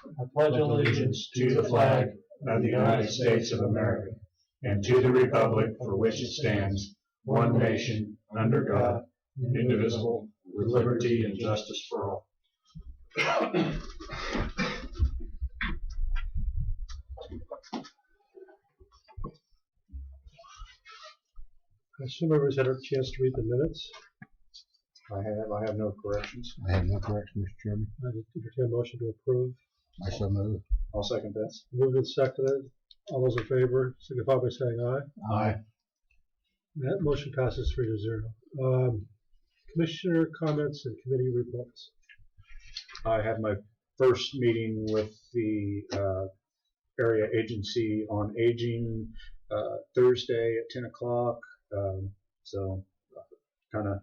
I pledge allegiance to the flag of the United States of America and to the republic for which it stands, one nation, under God, indivisible, with liberty and justice for all. I assume everybody's had a chance to read the minutes. I have no corrections. I have no correction, Mr. Chairman. I entertain a motion to approve. I so move. I'll second that. Moved and seconded. All those in favor signify by saying aye. Aye. That motion passes 3-0. Commissioner comments and committee reports. I had my first meeting with the area agency on aging Thursday at 10 o'clock. So kind of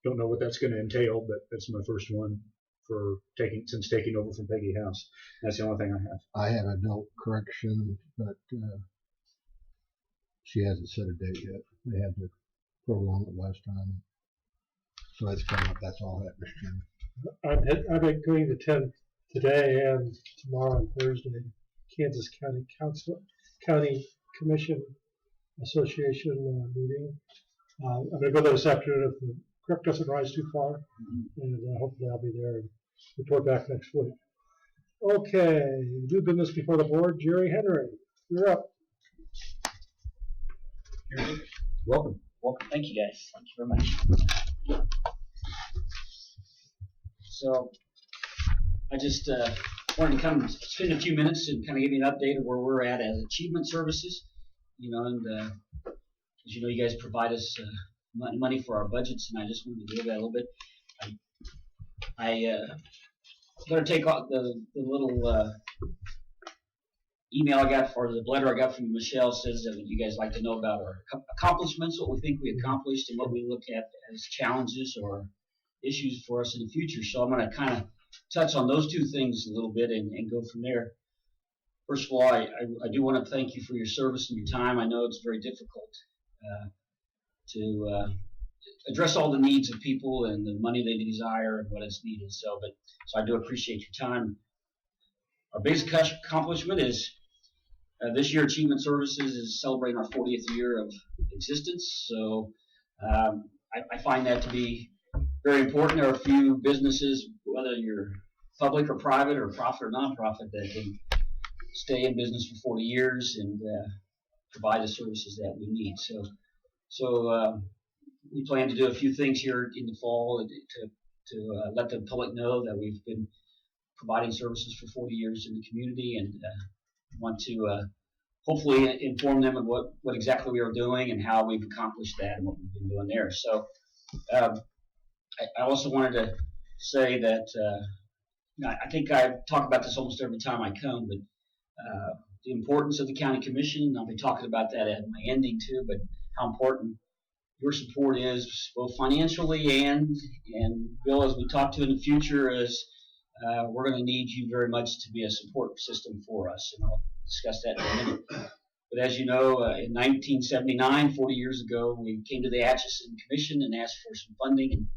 don't know what that's going to entail, but that's my first one for since taking over from Peggy House. That's the only thing I have. I have a no correction, but she hasn't set a date yet. They had to prolong it last time. So it's coming up. That's all I have, Mr. Chairman. I've been going to attend today and tomorrow and Thursday Kansas County Commission Association meeting. I'm going to go there this afternoon if the creek doesn't rise too far, and hopefully I'll be there and report back next week. Okay, new business before the board. Jerry Henry, you're up. Welcome. Welcome. Thank you, guys. Thank you very much. So, I just wanted to come spend a few minutes and kind of give you an update of where we're at as Achievement Services. And as you know, you guys provide us money for our budgets, and I just wanted to give that a little bit. I'm going to take off the little email I got, or the letter I got from Michelle says that you guys like to know about our accomplishments, what we think we accomplished, and what we look at as challenges or issues for us in the future. So I'm going to kind of touch on those two things a little bit and go from there. First of all, I do want to thank you for your service and your time. I know it's very difficult to address all the needs of people and the money they desire and what is needed. So I do appreciate your time. Our biggest accomplishment is this year Achievement Services is celebrating our 40th year of existence. So I find that to be very important. There are a few businesses, whether you're public or private or profit or nonprofit, that can stay in business for 40 years and provide the services that we need. So we plan to do a few things here in the fall to let the public know that we've been providing services for 40 years in the community, and want to hopefully inform them of what exactly we are doing and how we've accomplished that and what we've been doing there. So I also wanted to say that I think I talk about this almost every time I come, but the importance of the county commission, I'll be talking about that at my ending too, but how important your support is both financially and Bill, as we talk to in the future, is we're going to need you very much to be a support system for us, and I'll discuss that in a minute. But as you know, in 1979, 40 years ago, we came to the Atchison Commission and asked for some funding,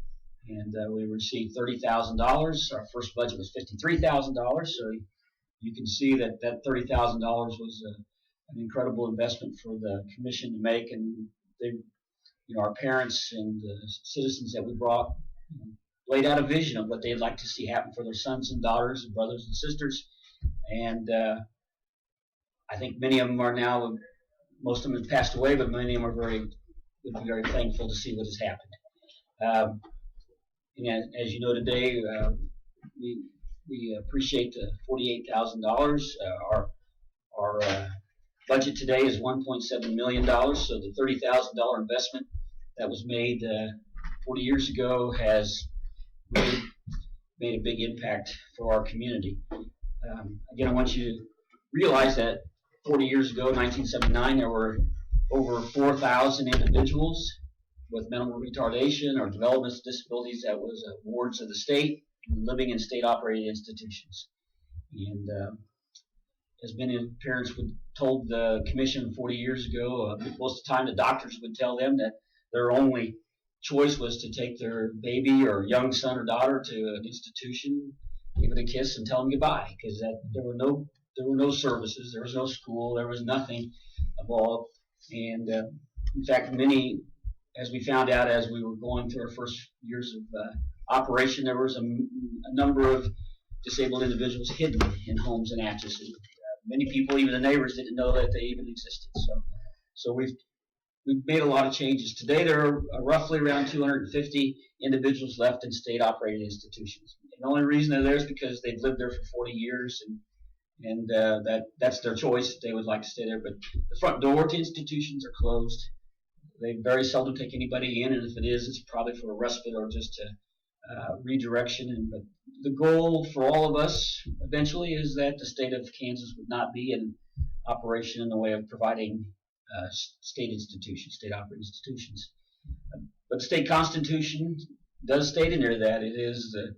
and we received $30,000. Our first budget was $53,000, so you can see that $30,000 was an incredible investment for the commission to make, and they, our parents and the citizens that we brought laid out a vision of what they'd like to see happen for their sons and daughters and brothers and sisters, and I think many of them are now, most of them have passed away, but many of them would be very thankful to see what has happened. And as you know today, we appreciate the $48,000. Our budget today is $1.7 million, so the $30,000 investment that was made 40 years ago has really made a big impact for our community. Again, I want you to realize that 40 years ago, 1979, there were over 4,000 individuals with mental retardation or developmental disabilities that was wards of the state living in state-operated institutions. And as many parents told the commission 40 years ago, most of the time the doctors would tell them that their only choice was to take their baby or young son or daughter to an institution give it a kiss and tell them goodbye, because there were no services, there was no school, there was nothing involved. And in fact, many, as we found out as we were going through our first years of operation, there was a number of disabled individuals hidden in homes in Atchison. Many people, even the neighbors, didn't know that they even existed. So we've made a lot of changes. Today there are roughly around 250 individuals left in state-operated institutions. And the only reason they're there is because they've lived there for 40 years, and that's their choice if they would like to stay there. But the front door to institutions are closed. They very seldom take anybody in, and if it is, it's probably for a respite or just a redirection. But the goal for all of us eventually is that the state of Kansas would not be in operation in the way of providing state institutions, state-operated institutions. But the state constitution does state in there that it is the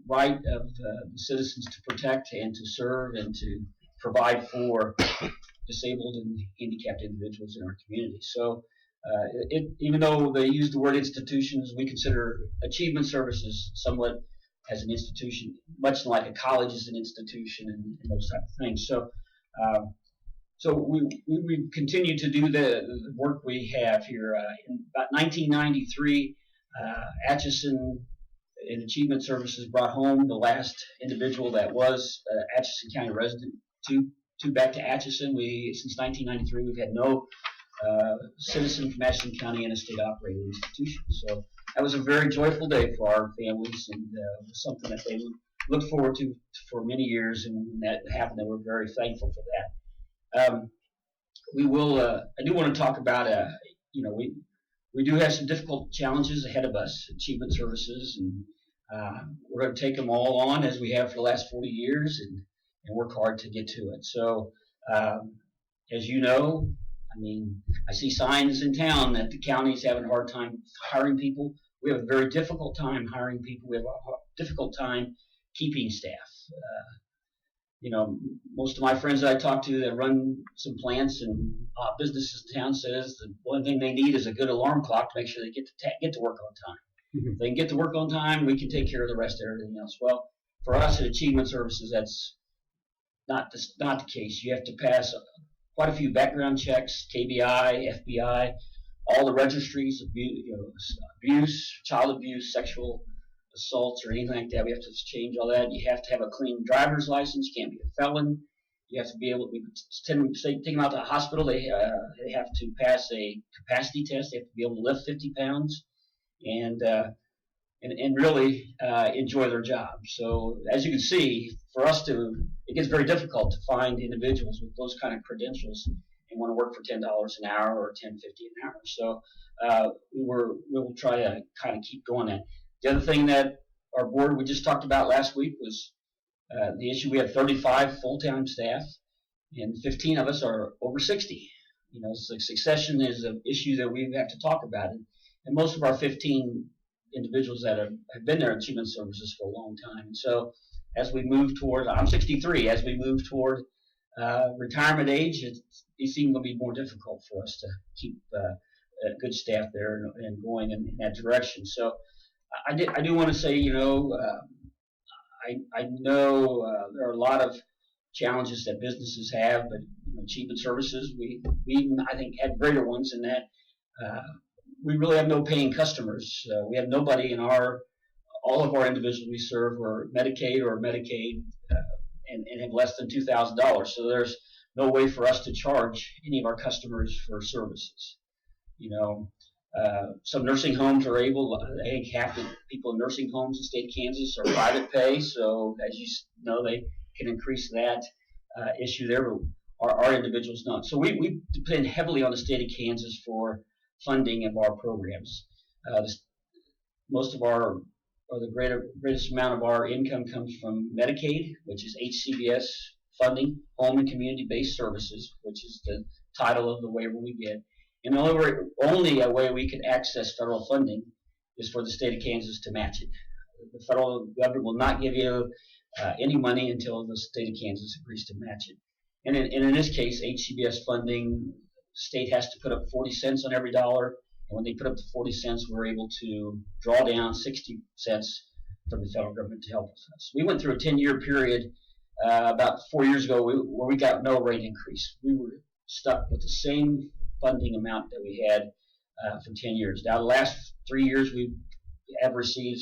right of the citizens to protect and to serve and to provide for disabled and handicapped individuals in our community. So even though they use the word institutions, we consider achievement services somewhat as an institution, much like a college is an institution and those type of things. So we continue to do the work we have here. In about 1993, Atchison in Achievement Services brought home the last individual that was Atchison County resident to back to Atchison. Since 1993, we've had no citizen from Atchison County in a state-operated institution. So that was a very joyful day for our families, and it was something that they looked forward to for many years. And when that happened, they were very thankful for that. We will. I do want to talk about. We do have some difficult challenges ahead of us. Achievement Services, and we're going to take them all on as we have for the last 40 years, and work hard to get to it. So, as you know, I mean, I see signs in town that the county is having a hard time hiring people. We have a very difficult time hiring people. We have a difficult time keeping staff. Most of my friends that I talk to that run some plants and businesses in town says the one thing they need is a good alarm clock to make sure they get to work on time. If they can get to work on time, we can take care of the rest of everything else. Well, for us at Achievement Services, that's not the case. You have to pass quite a few background checks, KBI, FBI, all the registries, abuse, child abuse, sexual assaults, or anything like that. We have to change all that. You have to have a clean driver's license. You can't be a felon. You have to be able to take them out to the hospital. They have to pass a capacity test. They have to be able to lift 50 pounds and really enjoy their job. So as you can see, for us it gets very difficult to find individuals with those kind of credentials and want to work for $10 an hour or $10.50 an hour. So we will try to kind of keep going that. The other thing that our board we just talked about last week was the issue. We have 35 full-time staff, and 15 of us are over 60. So succession is an issue that we have to talk about, and most of our 15 individuals that have been there at Achievement Services for a long time. And so as we move toward, I'm 63, as we move toward retirement age, it seems to be more difficult for us to keep good staff there and going in that direction. So I do want to say, I know there are a lot of challenges that businesses have, but Achievement Services, we even, I think, had greater ones in that we really have no paying customers. We have nobody in all of our individuals we serve are Medicaid and have less than $2,000. So there's no way for us to charge any of our customers for services. Some nursing homes are able, I think half the people in nursing homes in the state of Kansas are private pay, so as you know, they can increase that issue there, but our individuals not. So we depend heavily on the state of Kansas for funding of our programs. Most of our, or the greatest amount of our income comes from Medicaid, which is HCBS funding, Home and Community-Based Services, which is the title of the waiver we get. And the only way we can access federal funding is for the state of Kansas to match it. The federal government will not give you any money until the state of Kansas agrees to match it. And in this case, HCBS funding, the state has to put up 40 cents on every dollar. And when they put up the 40 cents, we're able to draw down 60 cents from the federal government to help us. We went through a 10-year period about 4 years ago where we got no rate increase. We were stuck with the same funding amount that we had for 10 years. Now, the last 3 years, we have received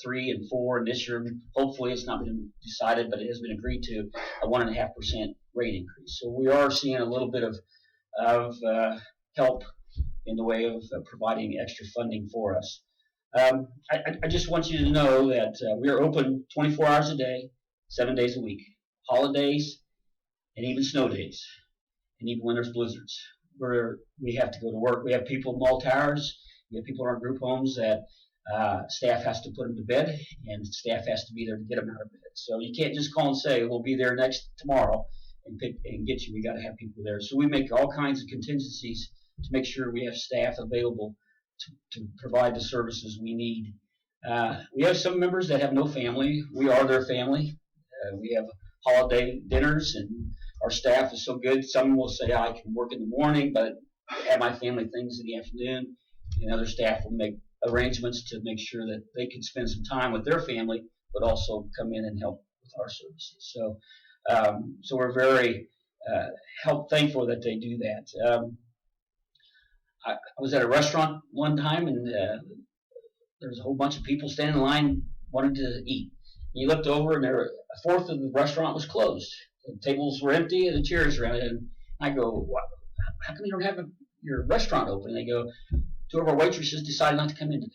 3 and 4, and this year, hopefully, it's not been decided, but it has been agreed to a 1.5% rate increase. So we are seeing a little bit of help in the way of providing extra funding for us. I just want you to know that we are open 24 hours a day, 7 days a week, holidays, and even snow days, and even when there's blizzards, where we have to go to work. We have people in mall towers. We have people in our group homes that staff has to put them to bed, and staff has to be there to get them out of bed. So you can't just call and say, we'll be there tomorrow and get you. We got to have people there. So we make all kinds of contingencies to make sure we have staff available to provide the services we need. We have some members that have no family. We are their family. We have holiday dinners, and our staff is so good. Some will say, I can work in the morning, but have my family things in the afternoon. And other staff will make arrangements to make sure that they can spend some time with their family, but also come in and help with our services. So, so we're very thankful that they do that. I was at a restaurant one time, and there was a whole bunch of people standing in line wanting to eat. And you looked over, and a fourth of the restaurant was closed. The tables were empty, and the chairs were empty. And I go, how come you don't have your restaurant open? And they go, 2 of our waitresses decided not to come in today.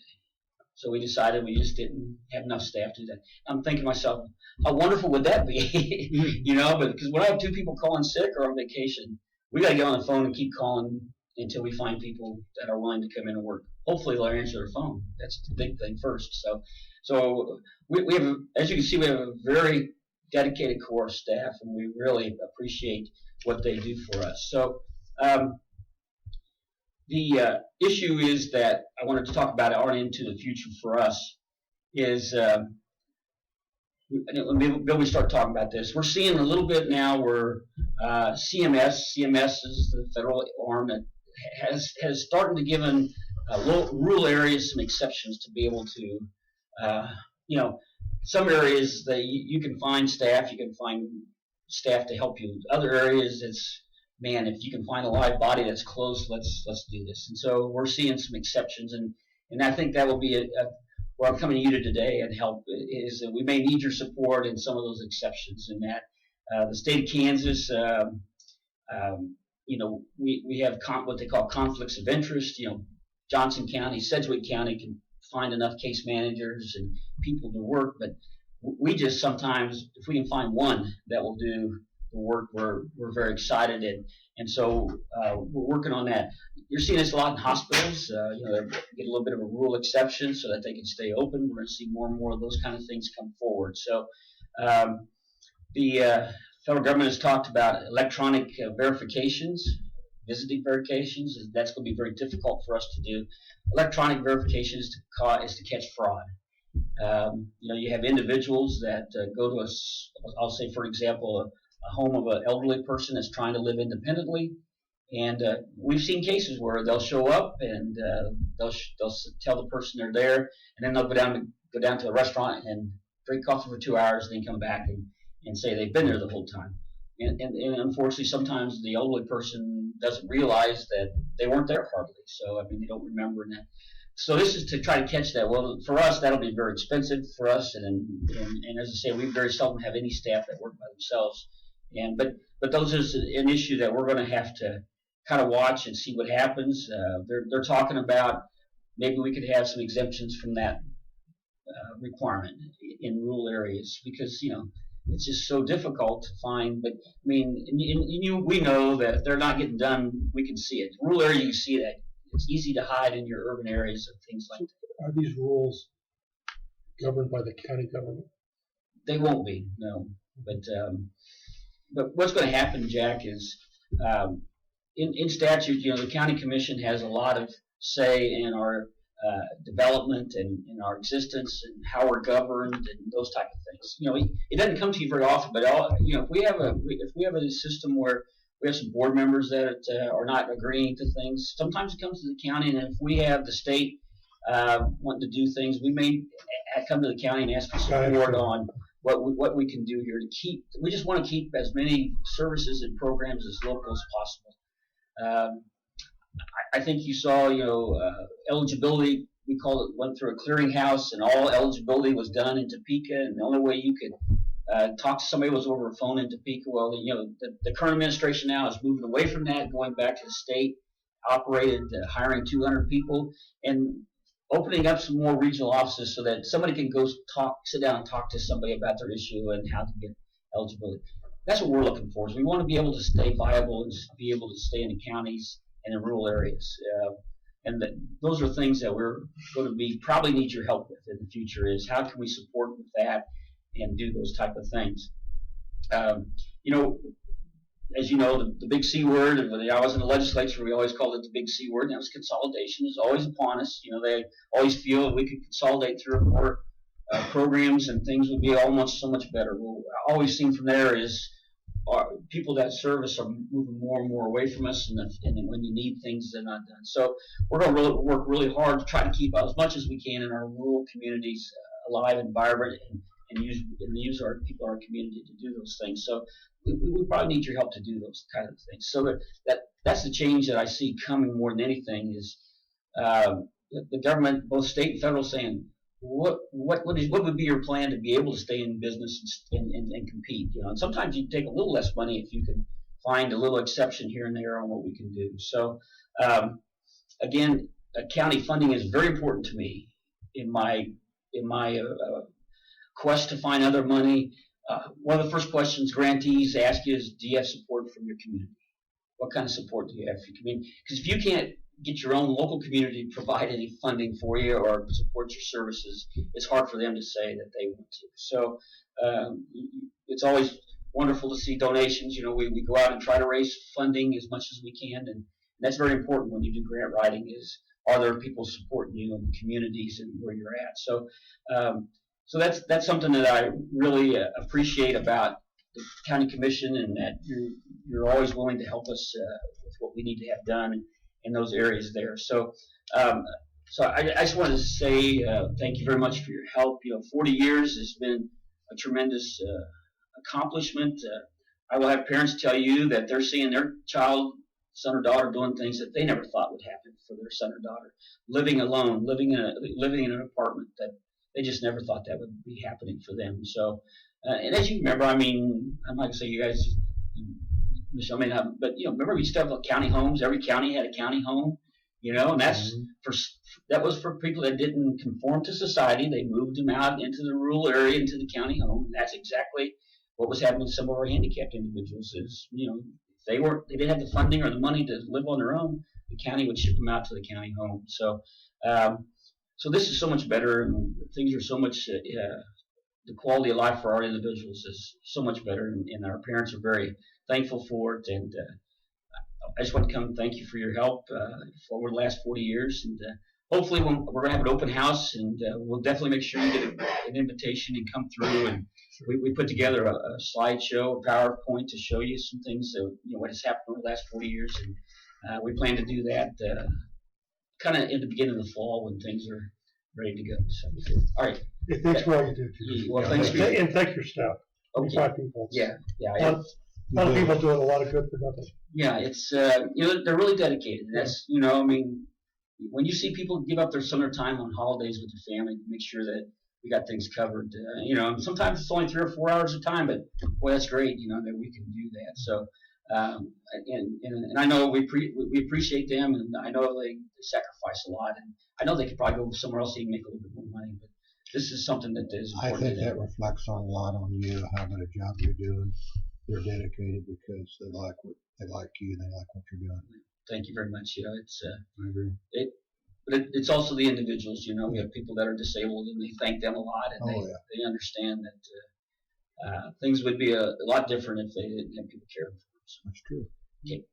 So we decided we just didn't have enough staff to do that. I'm thinking to myself, how wonderful would that be? You know, but because when I have 2 people calling sick or on vacation, we got to get on the phone and keep calling until we find people that are willing to come in and work. Hopefully they'll answer their phone. That's the big thing first. So we have, as you can see, we have a very dedicated core staff, and we really appreciate what they do for us. So the issue is that I wanted to talk about on into the future for us is, Bill, we start talking about this. We're seeing a little bit now where CMS is the federal arm that has started to give rural areas some exceptions to be able to, some areas that you can find staff, to help you. Other areas, it's, man, if you can find a live body that's close, let's do this. And so we're seeing some exceptions, and I think that will be where I'm coming to you today and help is that we may need your support in some of those exceptions. In that the state of Kansas, we have what they call conflicts of interest. Johnson County, Sedgwick County can find enough case managers and people to work, but we just sometimes, if we can find one that will do the work, we're very excited, and so we're working on that. You're seeing this a lot in hospitals. They get a little bit of a rural exception so that they can stay open. We're going to see more and more of those kind of things come forward. So the federal government has talked about electronic verifications, visiting verifications. That's going to be very difficult for us to do. Electronic verifications is to catch fraud. You have individuals that go to I'll say, for example, a home of an elderly person that's trying to live independently, and we've seen cases where they'll show up and they'll tell the person they're there, and then they'll go down to a restaurant and drink coffee for 2 hours, and then come back and say they've been there the whole time. And unfortunately, sometimes the elderly person doesn't realize that they weren't there hardly. So they don't remember that. So this is to try to catch that. Well, for us, that'll be very expensive for us, and as I say, we very seldom have any staff that work by themselves. But those is an issue that we're going to have to kind of watch and see what happens. They're talking about maybe we could have some exemptions from that requirement in rural areas, because it's just so difficult to find. But we know that if they're not getting done, we can see it. Rural area, you can see that. It's easy to hide in your urban areas and things like that. Are these rules governed by the county government? They won't be, no. But what's going to happen, Jack, is in statute, the county commission has a lot of say in our development and in our existence and how we're governed and those type of things. It doesn't come to you very often, but if we have a system where we have some board members that are not agreeing to things, sometimes it comes to the county, and if we have the state wanting to do things. We may come to the county and ask for support on what we can do here to keep. We just want to keep as many services and programs as local as possible. I think you saw, eligibility. We called it, went through a clearinghouse, and all eligibility was done in Topeka. And the only way you could talk to somebody was over a phone in Topeka. Well, the current administration now is moving away from that, going back to the state operated, hiring 200 people, and opening up some more regional offices so that somebody can go sit down and talk to somebody about their issue and how to get eligibility. That's what we're looking for. Is we want to be able to stay viable and be able to stay in the counties and in rural areas. And those are things that we're going to probably need your help with in the future, is how can we support with that and do those type of things. As you know, the big C word, and when I was in the legislature, we always called it the big C word, and that was consolidation. Is always upon us. They always feel that we could consolidate 3 or 4 programs and things would be almost so much better. Well, I always seen from there is people that serve us are moving more and more away from us, and then when you need things, they're not done. So we're going to work really hard to try to keep as much as we can in our rural communities alive and vibrant, and use our people, our community, to do those things. So we probably need your help to do those kind of things. So that's the change that I see coming more than anything is the government, both state and federal, saying what would be your plan to be able to stay in business and compete. And sometimes you take a little less money if you can find a little exception here and there on what we can do. So again, county funding is very important to me in my quest to find other money. One of the first questions grantees ask you is, do you have support from your community? What kind of support do you have from your community? Because if you can't get your own local community to provide any funding for you or support your services, it's hard for them to say that they want to. So it's always wonderful to see donations. We go out and try to raise funding as much as we can, and that's very important when you do grant writing, is are there people supporting you in the communities and where you're at. So so that's something that I really appreciate about the county commission, and that you're always willing to help us with what we need to have done in those areas there. So I just wanted to say thank you very much for your help. 40 years has been a tremendous accomplishment. I will have parents tell you that they're seeing their child, son or daughter, doing things that they never thought would happen for their son or daughter, living alone, living in an apartment that they just never thought that would be happening for them. So, and as you remember, I'm not going to say you guys, Michelle may not, but remember we used to have county homes. Every county had a county home, and that was for people that didn't conform to society. They moved them out into the rural area, into the county home, and that's exactly what was happening with some of our handicapped individuals. Is they didn't have the funding or the money to live on their own, the county would ship them out to the county home. So. So this is so much better, and things are so much. The quality of life for our individuals is so much better, and our parents are very thankful for it. And I just want to come and thank you for your help for the last 40 years. And hopefully, we're going to have an open house, and we'll definitely make sure you get an invitation and come through. And we put together a slideshow, a PowerPoint to show you some things that what has happened over the last 40 years, and we plan to do that. Kind of in the beginning of the fall when things are ready to go. So, all right. Yeah, thanks for all you do. Well, thanks for and thank your staff. Okay. 25 people. Yeah. A lot of people doing a lot of good for nothing. Yeah, it's they're really dedicated. That's when you see people give up their summer time on holidays with their family to make sure that we got things covered. Sometimes it's only 3 or 4 hours of time, but boy, that's great. That we can do that. So. And I know we appreciate them, and I know they sacrifice a lot, and I know they could probably go somewhere else and make a little bit more money, but this is something that is important. I think that reflects a lot on you, how good a job you're doing. They're dedicated because they like you, they like what you're doing. Thank you very much. It's I agree. But it's also the individuals. We have people that are disabled, and they thank them a lot, and they understand that things would be a lot different if they didn't have people care for them. That's true. Okay.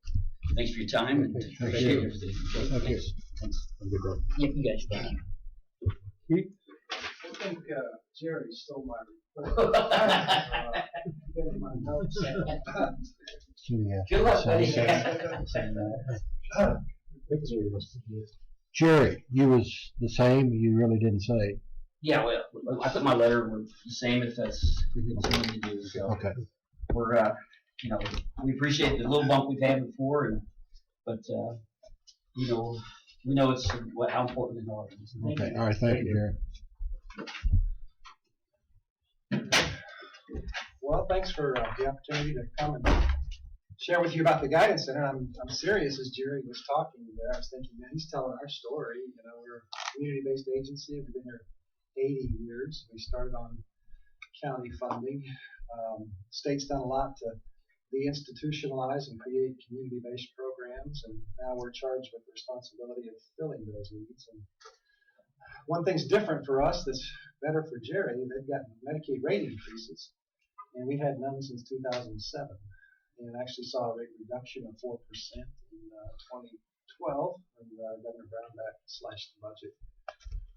Thanks for your time, and appreciate everything. Thank you. Thanks. Have a good day. Yeah, you guys. Thank you. I think Jerry stole my report. My notes. Yeah. Good luck, buddy. Jerry, you was the same, you really didn't say. Yeah, well, I put my letter with the same if that's what you need to do. So Okay. we're, we appreciate the little bump we've had before, but we know it's how important it is. Okay, all right, thank you, Jerry. Well, thanks for the opportunity to come and share with you about the Guidance Center. I'm serious as Jerry was talking there. I was thinking, man, he's telling our story. We're a community-based agency. We've been here 80 years. We started on county funding. State's done a lot to deinstitutionalize and create community-based programs, and now we're charged with the responsibility of filling those needs. And one thing's different for us that's better for Jerry. They've got Medicaid rate increases, and we've had none since 2007, and actually saw a rate reduction of 4% in 2012 when Governor Brownback slashed the budget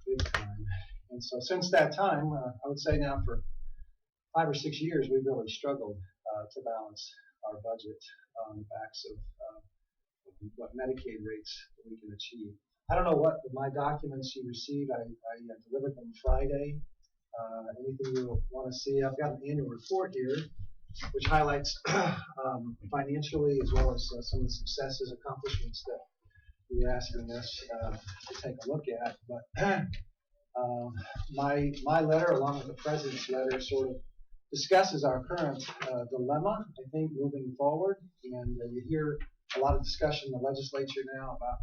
big time. And so since that time, I would say now for 5 or 6 years, we've really struggled to balance our budget on the backs of what Medicaid rates we can achieve. I don't know what my documents you received. I delivered them Friday. Anything you want to see? I've got an annual report here, which highlights financially as well as some of the successes, accomplishments that you're asking us to take a look at. But my letter, along with the president's letter, sort of discusses our current dilemma, I think, moving forward. And you hear a lot of discussion in the legislature now about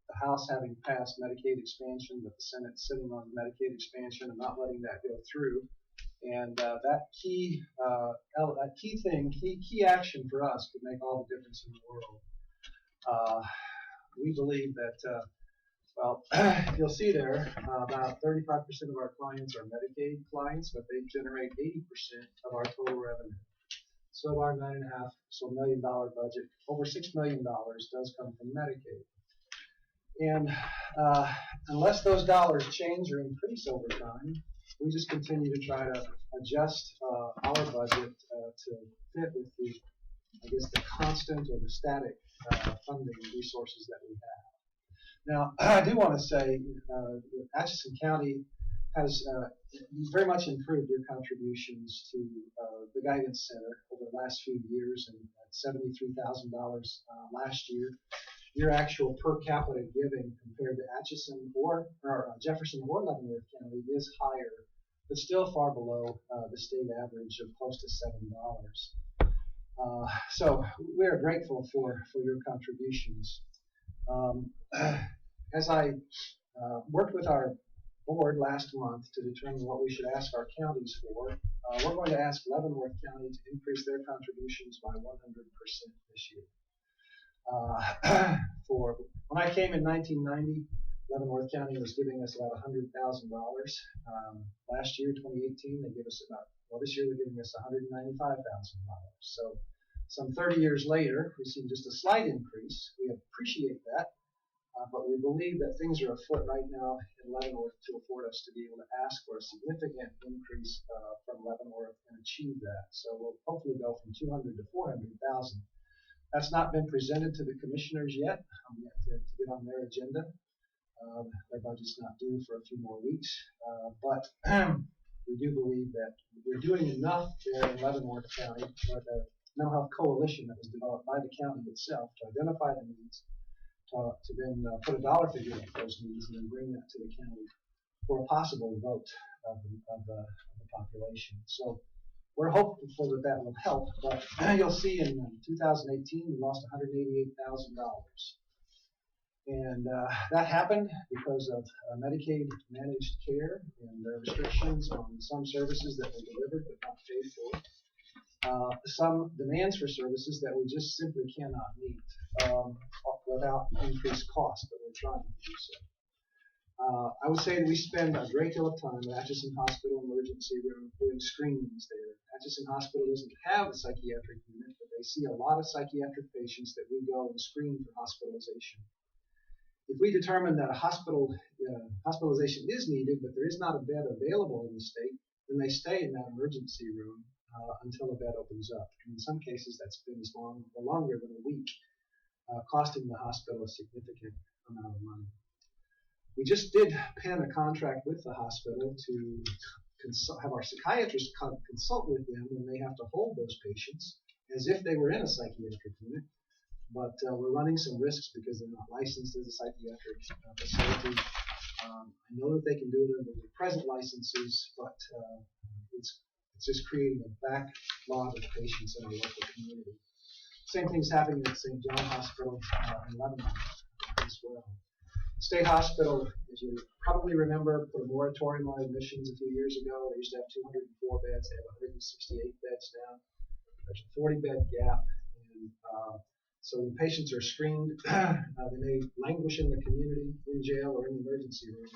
the House having passed Medicaid expansion, but the Senate sitting on Medicaid expansion and not letting that go through. And that key action for us could make all the difference in the world. We believe that, you'll see there, about 35% of our clients are Medicaid clients, but they generate 80% of our total revenue. So our $9.5 million budget, over $6 million does come from Medicaid. And unless those dollars change or increase over time, we just continue to try to adjust our budget to fit with the constant or the static funding resources that we have. Now, I do want to say that Atchison County has very much improved your contributions to the Guidance Center over the last few years, and at $73,000 last year. Your actual per capita giving compared to Atchison or Jefferson or Leavenworth County is higher, but still far below the state average of close to $7. So we are grateful for your contributions. As I worked with our board last month to determine what we should ask our counties for, we're going to ask Leavenworth County to increase their contributions by 100% this year. When I came in 1990, Leavenworth County was giving us about $100,000. Last year, 2018, they give us this year they're giving us $195,000. So some 30 years later, we've seen just a slight increase. We appreciate that, but we believe that things are afoot right now in Leavenworth to afford us to be able to ask for a significant increase from Leavenworth and achieve that. So we'll hopefully go from $200,000 to $400,000. That's not been presented to the commissioners yet. I'm yet to get on their agenda. Their budget's not due for a few more weeks, but we do believe that we're doing enough there in Leavenworth County with a mental health coalition that was developed by the county itself to identify the needs, to then put a dollar figure on those needs, and then bring that to the county for a possible vote of the population. So we're hopeful that that will help, but you'll see in 2018 we lost $188,000. And that happened because of Medicaid managed care and the restrictions on some services that were delivered but not paid for. Some demands for services that we just simply cannot meet without increased cost, but we're trying to do so. I would say that we spend a great deal of time at Atchison Hospital emergency room doing screenings there. Atchison Hospital doesn't have a psychiatric unit, but they see a lot of psychiatric patients that we go and screen for hospitalization. If we determine that a hospitalization is needed, but there is not a bed available in the state, then they stay in that emergency room until a bed opens up. And in some cases, that's been as long or longer than a week, costing the hospital a significant amount of money. we just did pen a contract with the hospital to have our psychiatrists consult with them when they have to hold those patients as if they were in a psychiatric unit. But we're running some risks because they're not licensed as a psychiatric facility. I know that they can do it under their present licenses, but it's just creating a backlog of patients in our local community. Same thing's happening at St. John Hospital in Lebanon as well. State Hospital, as you probably remember, put a moratorium on admissions a few years ago. They used to have 204 beds. They have 168 beds now. There's a 40-bed gap. And so when patients are screened, they may languish in the community, in jail, or in the emergency room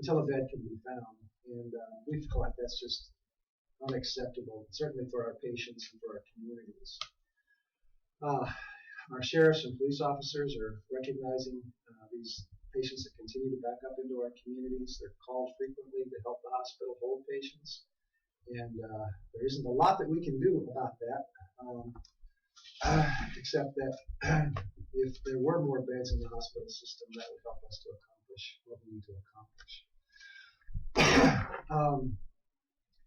until a bed can be found. And we feel like that's just unacceptable, certainly for our patients and for our communities. Our sheriffs and police officers are recognizing these patients that continue to back up into our communities. They're called frequently to help the hospital hold patients. And there isn't a lot that we can do about that, except that if there were more beds in the hospital system, that would help us to accomplish what we need to accomplish.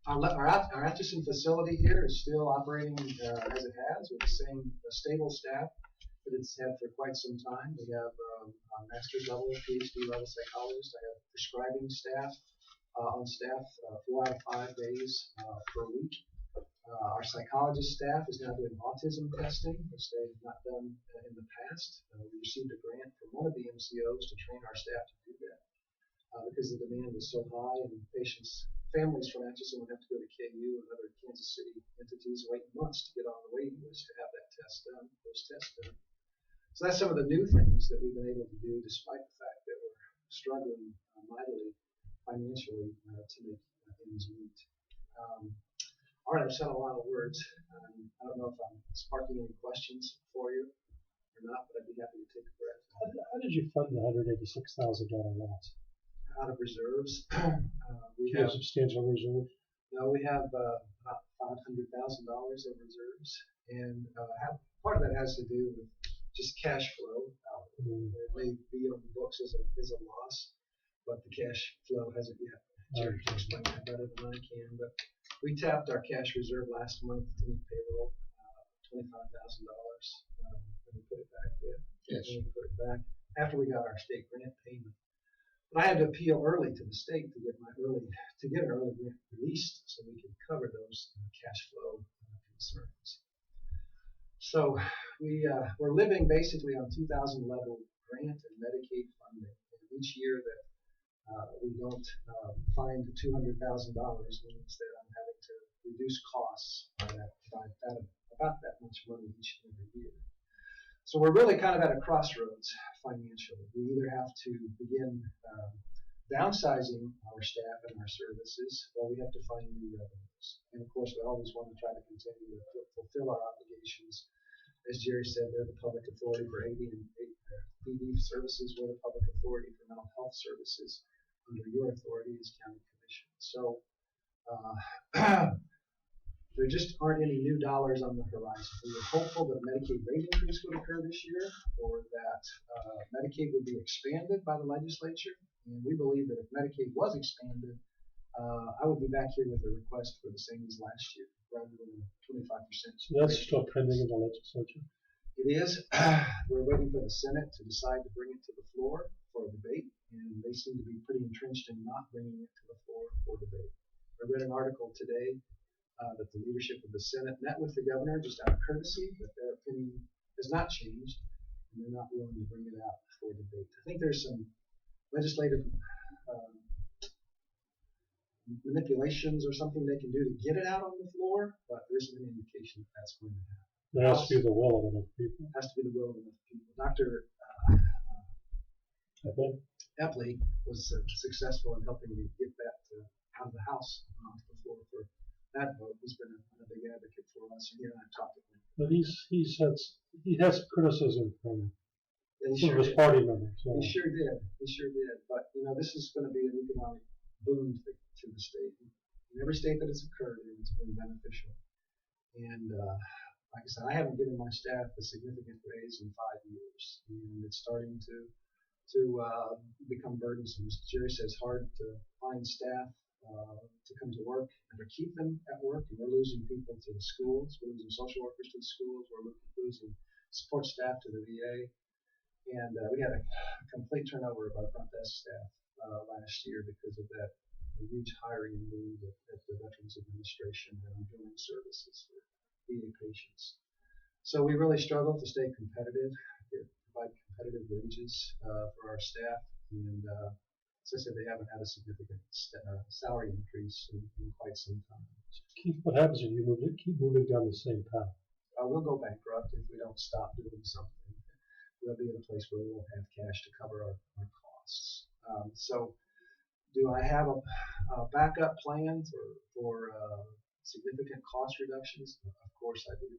Our Atchison facility here is still operating as it has, with the same stable staff that it's had for quite some time. We have a master's level, PhD level psychologist. I have prescribing staff on staff 4 out of 5 days per week. Our psychologist staff is now doing autism testing, which they have not done in the past. We received a grant from one of the MCOs to train our staff to do that because the demand was so high, and families from Atchison would have to go to KU and other Kansas City entities wait months to get on the waiting list to have that test done, those tests done. So that's some of the new things that we've been able to do, despite the fact that we're struggling mightily financially to make ends meet. All right, I've said a lot of words. I don't know if I'm sparking any questions for you or not, but I'd be happy to take a breath. How did you fund the $186,000 loss? Out of reserves, We have substantial reserve. No, we have about $500,000 of reserves, and part of that has to do with just cash flow. It may be on the books as a loss, but the cash flow hasn't yet. Jerry can explain that better than I can, but we tapped our cash reserve last month to meet payroll, $25,000, and we put it back yet. Yes. And we put it back after we got our state grant payment. But I had to appeal early to the state to get an early grant released so we could cover those cash flow concerns. So we're living basically on 2011 grant and Medicaid funding. And each year that we don't find the $200,000 means that I'm having to reduce costs by about that much money each and every year. So we're really kind of at a crossroads financially. We either have to begin downsizing our staff and our services, or we have to find new revenues. And of course, we always want to try to continue to fulfill our obligations. As Jerry said, they're the public authority for AD and PD services. We're the public authority for mental health services under your authority as county commission. So there just aren't any new dollars on the horizon. We were hopeful that a Medicaid rate increase would occur this year, or that Medicaid would be expanded by the legislature. And we believe that if Medicaid was expanded, I would be back here with a request for the same as last year, rather than a 25%. So that's still pending in the legislature? It is. We're waiting for the Senate to decide to bring it to the floor for a debate, and they seem to be pretty entrenched in not bringing it to the floor for debate. I read an article today that the leadership of the Senate met with the governor just out of courtesy, but their opinion has not changed, and they're not willing to bring it out for debate. I think there's some legislative manipulations or something they can do to get it out on the floor, but there isn't an indication that that's going to happen. There has to be the will of enough people. It has to be the will of enough people. Dr. Epley was successful in helping me get that out of the House onto the floor for that vote. He's been a big advocate for us, and I've talked with him. But he has criticism from Sure his party members. So. He sure did. But this is going to be an economic boom to the state. In every state that it's occurred in, it's been beneficial. And like I said, I haven't given my staff a significant raise in 5 years, and it's starting to become burdensome. As Jerry says, it's hard to find staff to come to work and to keep them at work. And we're losing people to the schools. We're losing social workers to the schools. We're losing support staff to the VA. And we had a complete turnover of our front desk staff last year because of that huge hiring need at the Veterans Administration and doing services for VA patients. So we really struggle to stay competitive, provide competitive wages for our staff, and as I said, they haven't had a significant salary increase in quite some time. Keith, what happens if you keep moving down the same path? We'll go bankrupt if we don't stop doing something. We'll be in a place where we won't have cash to cover our costs. So do I have a backup plan for significant cost reductions? Of course I do.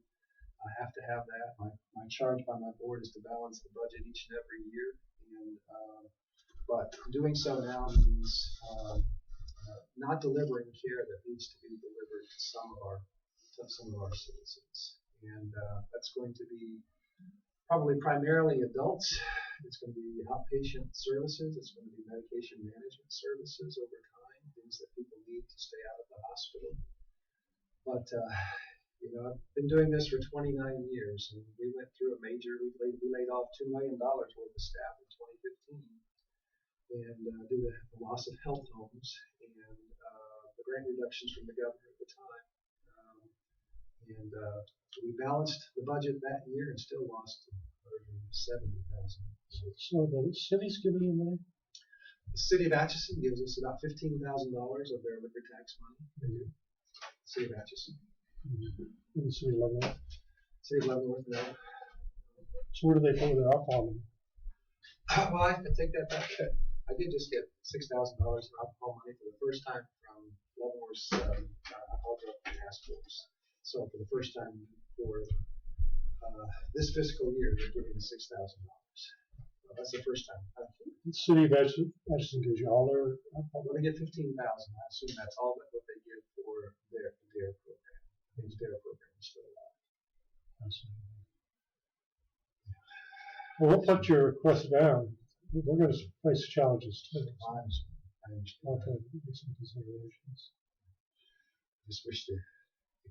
I have to have that. My charge by my board is to balance the budget each and every year, and but doing so now means not delivering care that needs to be delivered to some of our citizens, and that's going to be probably primarily adults. It's going to be outpatient services. It's going to be medication management services over time, things that people need to stay out of the hospital. But I've been doing this for 29 years, and we went through we laid off $2 million worth of staff in 2015, and due to the loss of health homes and the grant reductions from the governor at the time, and we balanced the budget that year and still lost $70,000. So the city's giving you money? The city of Atchison gives us about $15,000 of their liquor tax money. They do. The city of Atchison. In the city of Leavenworth? City of Leavenworth, no. So where do they pay their alcohol money? Well, I take that back. I did just get $6,000 in alcohol money for the first time from Leavenworth's alcohol drug task force. So for the first time for this fiscal year, they're giving us $6,000. That's the first time. The city of Atchison gives you all their alcohol Well, money? they get $15,000. I assume that's all what they give for their program. Means their program is still alive. I see. Well, we'll put your request down. We're going to face challenges too. I understand. Okay, make some considerations. Just wish the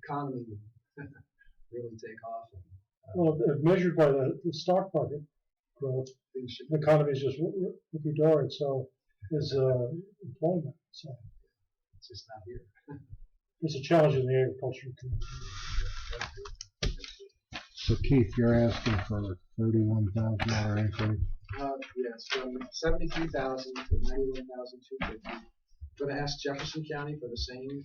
economy would really take off. And, Well, if measured by the stock market growth, things should the economy is just whoopie-dory, so is employment. So it's just not here. it's a challenge in the agricultural community. So Keith, you're asking for a $31,000 increase? Yes, from $73,000 to $91,250. I'm going to ask Jefferson County for the same 25%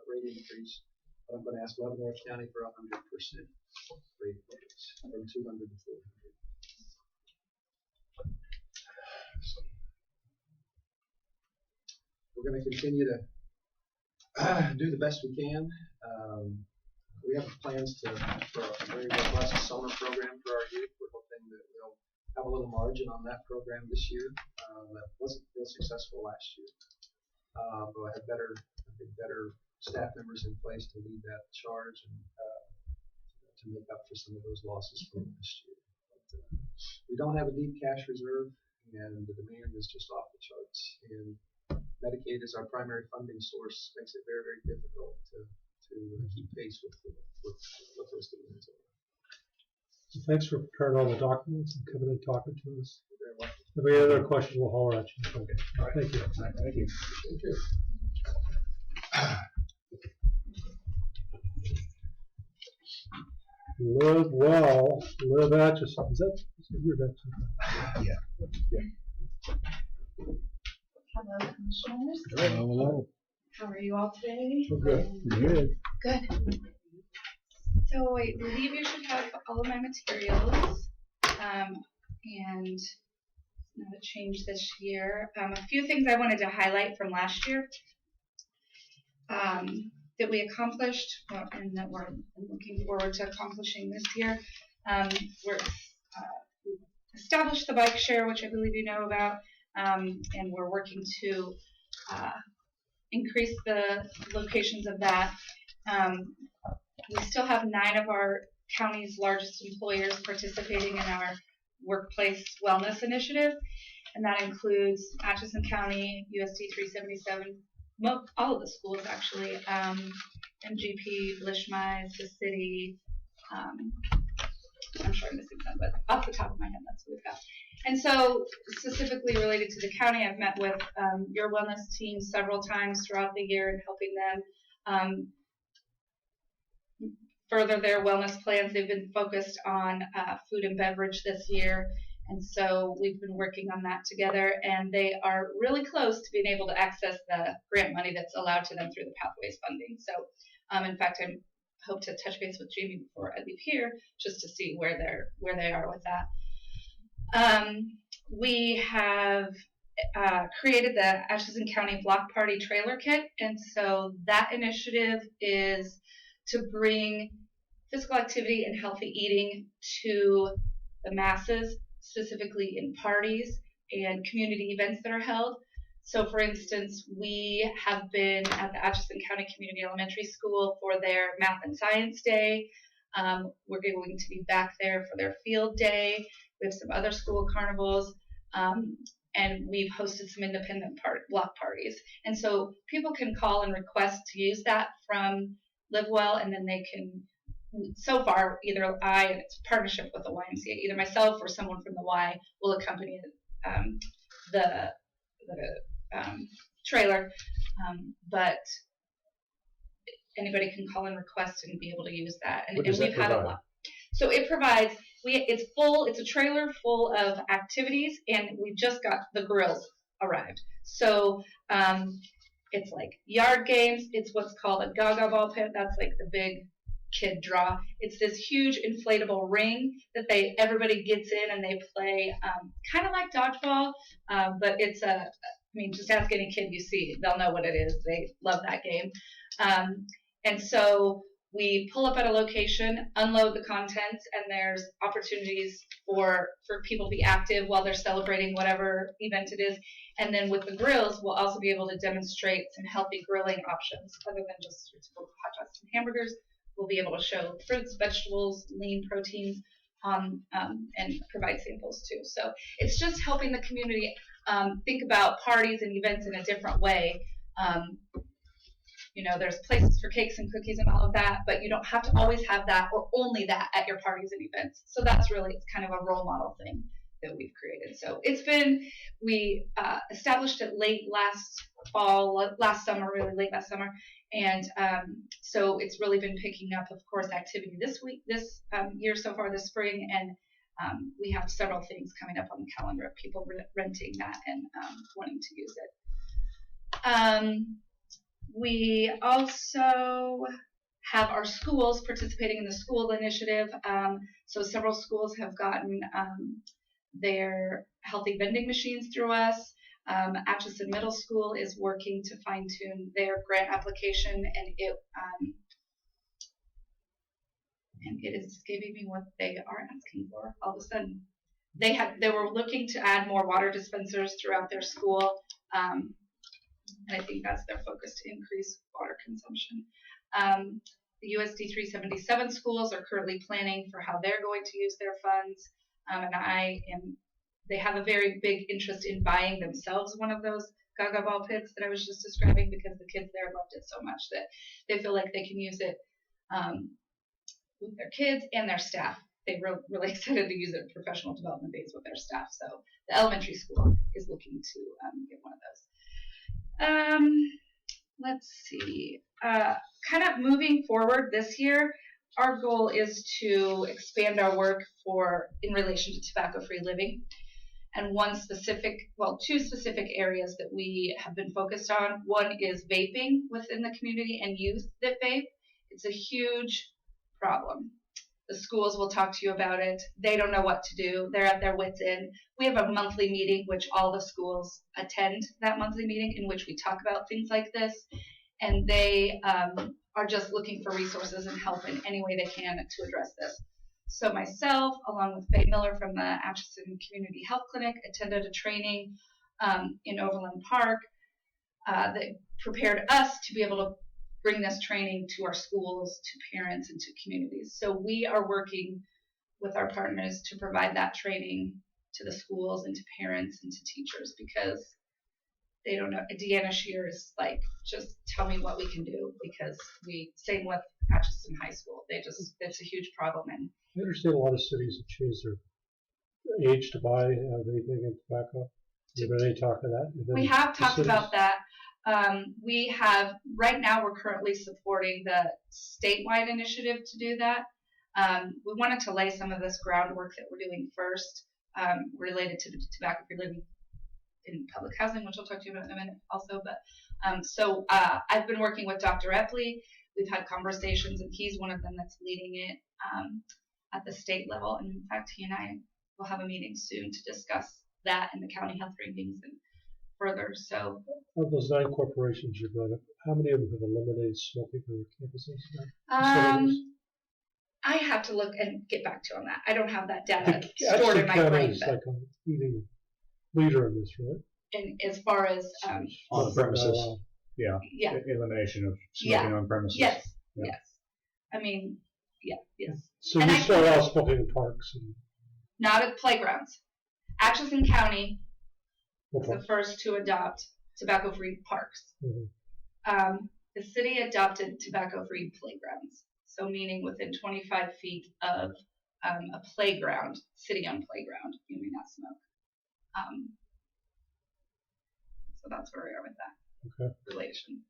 rate increase, but I'm going to ask Leavenworth County for 100% rate increase from 200 to 400. We're going to continue to do the best we can. We have plans for a very robust summer program for our youth. We're hoping that we'll have a little margin on that program this year. That wasn't real successful last year, but I have better staff members in place to lead that charge and to make up for some of those losses from last year. But, we don't have a deep cash reserve, and the demand is just off the charts. And Medicaid is our primary funding source, makes it very, very difficult to keep pace with what those demands are. So thanks for preparing all the documents and coming and talking to us. You're very welcome. If we have any other questions, we'll holler at you. Okay. All right. Thank you. Thank you. Thank you. Live well, live Atchison. Is that your Atchison? Hello, Commissioners. Hello. How are you all today? Okay. Good. Good. So I believe you should have all of my materials, and not a change this year. A few things I wanted to highlight from last year that we accomplished, and that we're looking forward to accomplishing this year. We established the bike share, which I believe you know about, and we're working to increase the locations of that. We still have 9 of our county's largest employers participating in our workplace wellness initiative, and that includes Atchison County, USD 377, all of the schools actually, MGP, Lishmais, the city. I'm sure I'm missing some, but off the top of my head, that's what we've got. And so, specifically related to the county, I've met with your wellness team several times throughout the year and helping them further their wellness plans. They've been focused on food and beverage this year, and so we've been working on that together, and they are really close to being able to access the grant money that's allowed to them through the Pathways funding. So, in fact, I hope to touch base with Jamie before I leave here just to see where they are with that. We have created the Atchison County Block Party Trailer Kit, and so that initiative is to bring physical activity and healthy eating to the masses, specifically in parties and community events that are held. So, for instance, we have been at the Atchison County Community Elementary School for their Math and Science Day. We're going to be back there for their Field Day. We have some other school carnivals, and we've hosted some independent block parties. And so people can call and request to use that from LiveWell, and then they can, so far, either I, and it's a partnership with the YMCA, either myself or someone from the Y will accompany the trailer, but anybody can call and request and be able to use that. And we've had a lot. So it provides, it's a trailer full of activities, and we just got the grills arrived. So it's like yard games. It's what's called a Gaga ball pit. That's like the big kid draw. It's this huge inflatable ring that everybody gets in and they play, kind of like dodgeball, but it's just ask any kid you see, they'll know what it is. They love that game. And so we pull up at a location, unload the contents, and there's opportunities for people to be active while they're celebrating whatever event it is. And then with the grills, we'll also be able to demonstrate some healthy grilling options other than just hot dogs and hamburgers. We'll be able to show fruits, vegetables, lean proteins, and provide samples too. So it's just helping the community think about parties and events in a different way. There's places for cakes and cookies and all of that, but you don't have to always have that or only that at your parties and events. So it's kind of a role model thing that we've created. So we established it late last summer, and so it's really been picking up, of course, activity this year so far this spring, and we have several things coming up on the calendar of people renting that and wanting to use it. We also have our schools participating in the school initiative. So several schools have gotten their healthy vending machines through us. Atchison Middle School is working to fine-tune their grant application, and it is giving me what they are asking for all of a sudden. They were looking to add more water dispensers throughout their school. And I think that's their focus, to increase water consumption. The USD 377 schools are currently planning for how they're going to use their funds. They have a very big interest in buying themselves one of those Gaga ball pits that I was just describing, because the kids there loved it so much that they feel like they can use it with their kids and their staff. They're really excited to use it in professional development days with their staff. So the elementary school is looking to get one of those. Let's see, kind of moving forward this year, our goal is to expand our work in relation to tobacco-free living. And two specific areas that we have been focused on. One is vaping within the community and youth that vape. It's a huge problem. The schools will talk to you about it. They don't know what to do. They're at their wits' end. We have a monthly meeting, which all the schools attend, that monthly meeting, in which we talk about things like this. And they are just looking for resources and help in any way they can to address this. So myself, along with Faye Miller from the Atchison Community Health Clinic, attended a training in Overland Park that prepared us to be able to bring this training to our schools, to parents, and to communities. So we are working with our partners to provide that training to the schools and to parents and to teachers, because they don't know. Deanna Shear is like, just tell me what we can do, because same with Atchison High School. It's a huge problem. And I understand a lot of cities have changed their age to buy anything in tobacco. Have you been any talk of that? we have talked about that. We have, right now we're currently supporting the statewide initiative to do that. We wanted to lay some of this groundwork that we're doing first, related to the tobacco-free living in public housing, which I'll talk to you about in a minute also. But I've been working with Dr. Epley. We've had conversations, and he's one of them that's leading it at the state level. And in fact, he and I will have a meeting soon to discuss that in the county health rankings and further. So, of those 9 corporations you brought up, how many of them have eliminated smoking from their campuses now? I have to look and get back to you on that. I don't have that data Atchison stored in my County brain. is like a leading leader in this, right? And as far as On the premises. Yeah. yeah, Elimination of smoking on premises. yes, Yeah. yes. I mean, yeah, yes. So And you I still think- allow smoking in parks and Not at playgrounds. Atchison County was okay. the first to adopt tobacco-free parks. Mhm. The city adopted tobacco-free playgrounds, so meaning within 25 feet of a playground, city-owned playground, you may not smoke. So that's where we are with that relation.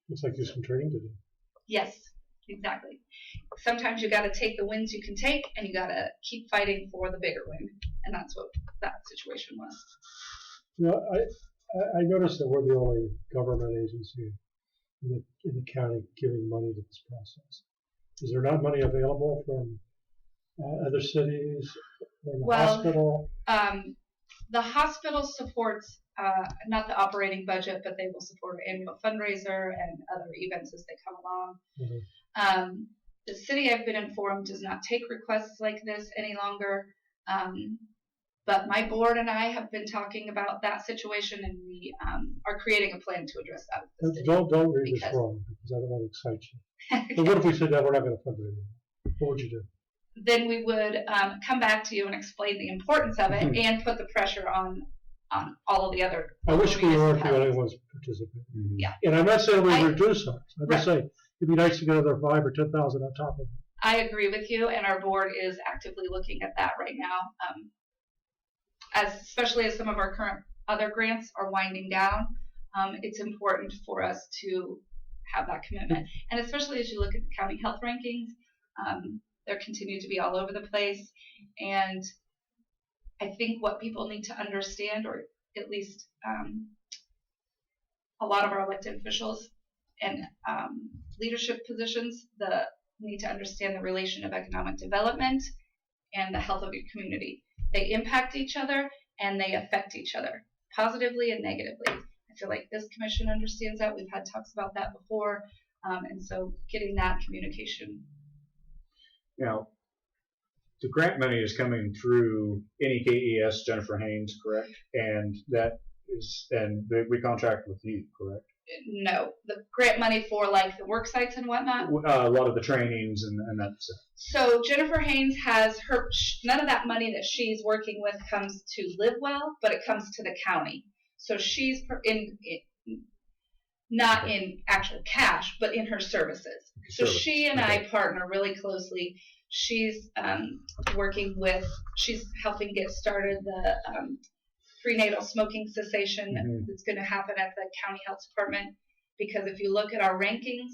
Looks like there's some training to do. Yes, exactly. Sometimes you got to take the wins you can take, and you got to keep fighting for the bigger win, and that's what that situation was. You know, I noticed that we're the only government agency in the county giving money to this process. Is there not money available from other cities or the Well, hospital? The hospital supports not the operating budget, but they will support an annual fundraiser and other events as they come along. Mhm. The city, I've been informed, does not take requests like this any longer. But my board and I have been talking about that situation, and we are creating a plan to address that with the city. Don't read this because- wrong, because I don't want to excite you. But what if we said that we're not going to fund it anymore? What would you do? Then we would come back to you and explain the importance of it, Mhm. and put the pressure on all of the other I wish we weren't the only municipalities. ones participating. Mhm. Yeah. And I'm not saying we I- reduce ours. I'm just saying it'd be nice to get another 5 or 10,000 on top of it. I agree with you, and our board is actively looking at that right now. Especially as some of our current other grants are winding down, it's important for us to have that commitment. And especially as you look at the county health rankings, they continue to be all over the place. And I think what people need to understand, or at least a lot of our elected officials and leadership positions, need to understand the relation of economic development and the health of your community. They impact each other, and they affect each other, positively and negatively. I feel like this commission understands that. We've had talks about that before, and so getting that communication. Now, the grant money is coming through NEKES, Jennifer Haynes, correct? And we contract with you, correct? No, the grant money for like the work sites and whatnot. A lot of the trainings and that stuff. So Jennifer Haynes has none of that money that she's working with comes to Live Well, but it comes to the county. So she's not in actual cash, but in her services. So she and I partner really closely. She's she's helping get started the prenatal smoking cessation that's going to happen at the county health department. Because if you look at our rankings,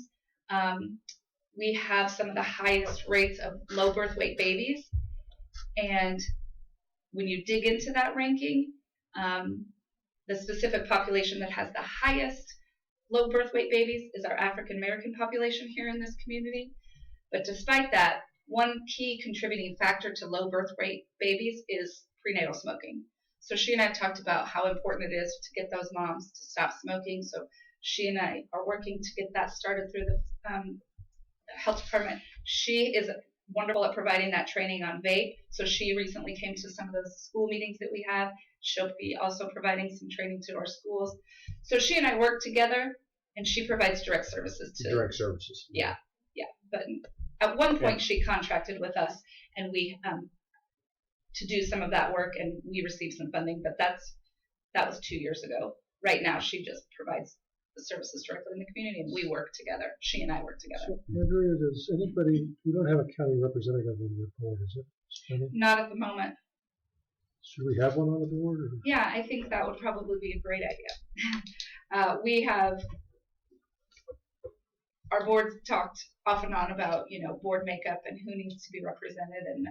we have some of the highest rates of low birth weight babies. And when you dig into that ranking, the specific population that has the highest low birth weight babies is our African American population here in this community. But despite that, one key contributing factor to low birth weight babies is prenatal smoking. So she and I have talked about how important it is to get those moms to stop smoking. So she and I are working to get that started through the health department. She is wonderful at providing that training on vape. So she recently came to some of those school meetings that we have. She'll be also providing some training to our schools. So she and I work together, and she provides direct services to. Direct services. Yeah. But at one point she contracted with us, and we to do some of that work, and we received some funding, but that was 2 years ago. Right now, she just provides the services directly in the community, and we work together. She and I work together. So, Andrea, does anybody, you don't have a county representative on your board, is it? Any? Not at the moment. Should we have one on the board? Or? Yeah, I think that would probably be a great idea. We have, our board's talked off and on about, board makeup and who needs to be represented, and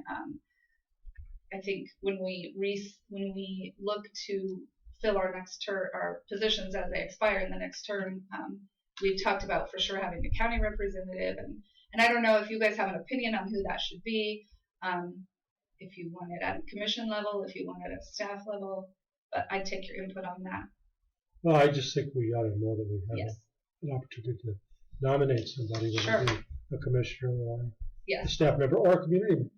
I think when we look to fill our next term, our positions as they expire in the next term, we've talked about for sure having a county representative, and I don't know if you guys have an opinion on who that should be, if you want it at a commission level, if you want it at staff level, but I'd take your input on that. Well, I just think we ought to know that we have Yes. an opportunity to nominate somebody, whether it be a commissioner or a Yes. staff member or a community member.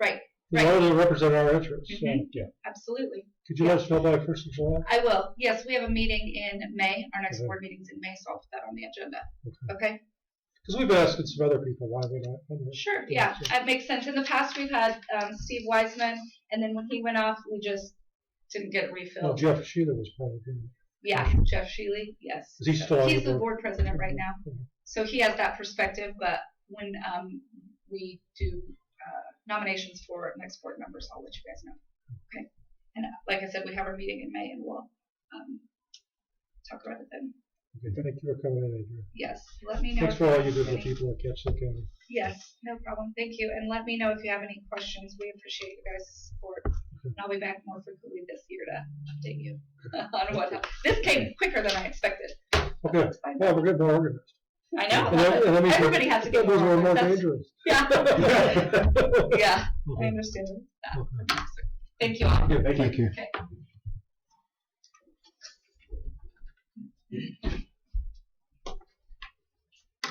Right. In order to represent our interests. Mhm. So, Absolutely. could you let us know by 1st of July? I will. Yes, we have a meeting in May. Our next Okay. board meeting's in May, so I'll put that on the agenda. Okay? Because we've been asking some other people why we're not. Sure. Yeah, that makes sense. In the past, we've had Steve Wiseman, and then when he went off, we just didn't get it Well, refilled. Jeff Sheila was probably good. Yeah, Jeff Sheely. Yes. Is he still on He's the the board? board president right now, Mhm. so he has that perspective. But when we do nominations for next board members, I'll let you guys know. Okay. And like I said, we have our meeting in May, and we'll talk about it then. Okay, thank you for coming in, Andrew. Yes. Let me know. Thanks if for all you have do for the any- people at K.S.A. County. Yes, no problem. Thank you. And let me know if you have any questions. We appreciate you guys' support. And I'll be back more frequently this year to update you on what happened. This came quicker than I expected. Okay, That's fine. well, we're getting more organized. I know. And that means Everybody has to get that means more we're more organized. dangerous. Yeah. Yeah, I Okay. understand that. Okay. Thank you all. Yeah, thank you. Thank you. Okay.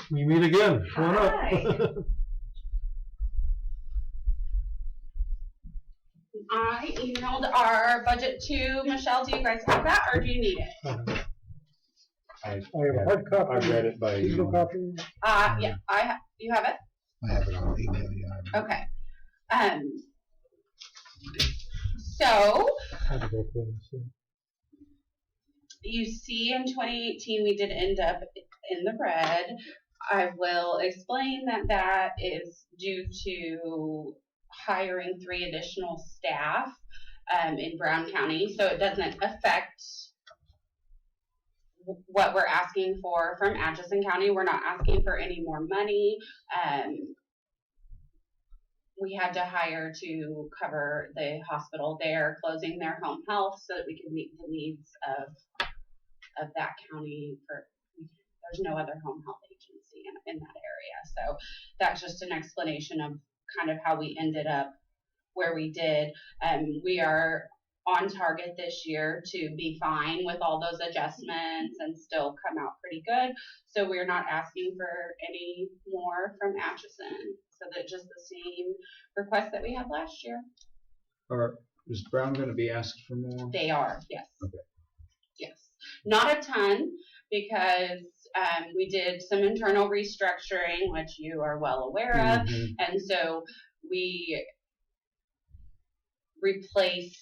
We meet again. Come on Hi. up. I emailed our budget to Michelle. Do you guys have that, or do you need it? I have a hard copy. I read it by Digital email. copy. Yeah, you have it. I have it on email, yeah. Okay. So I had to go through it, so. you see, in 2018, we did end up in the red. I will explain that is due to hiring 3 additional staff in Brown County, so it doesn't affect what we're asking for from Atchison County. We're not asking for any more money. We had to hire to cover the hospital there, closing their home health so that we can meet the needs of that county. There's no other home health agency in that area. So that's just an explanation of kind of how we ended up where we did. We are on target this year to be fine with all those adjustments and still come out pretty good. So we're not asking for any more from Atchison. So that just the same request that we had last year. Or is Brown going to be asked for more? They are, yes. Okay. Yes. Not a ton, because we did some internal restructuring, which you are well aware of. Mhm. And so we replaced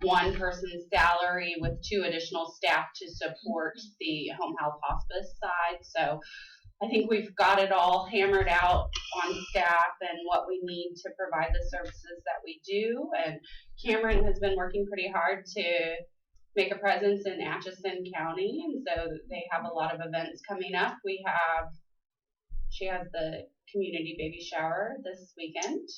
one person's salary with 2 additional staff to support the home health hospice side. So I think we've got it all hammered out on staff and what we need to provide the services that we do. And Cameron has been working pretty hard to make a presence in Atchison County, and so they have a lot of events coming up. She has the community baby shower this weekend.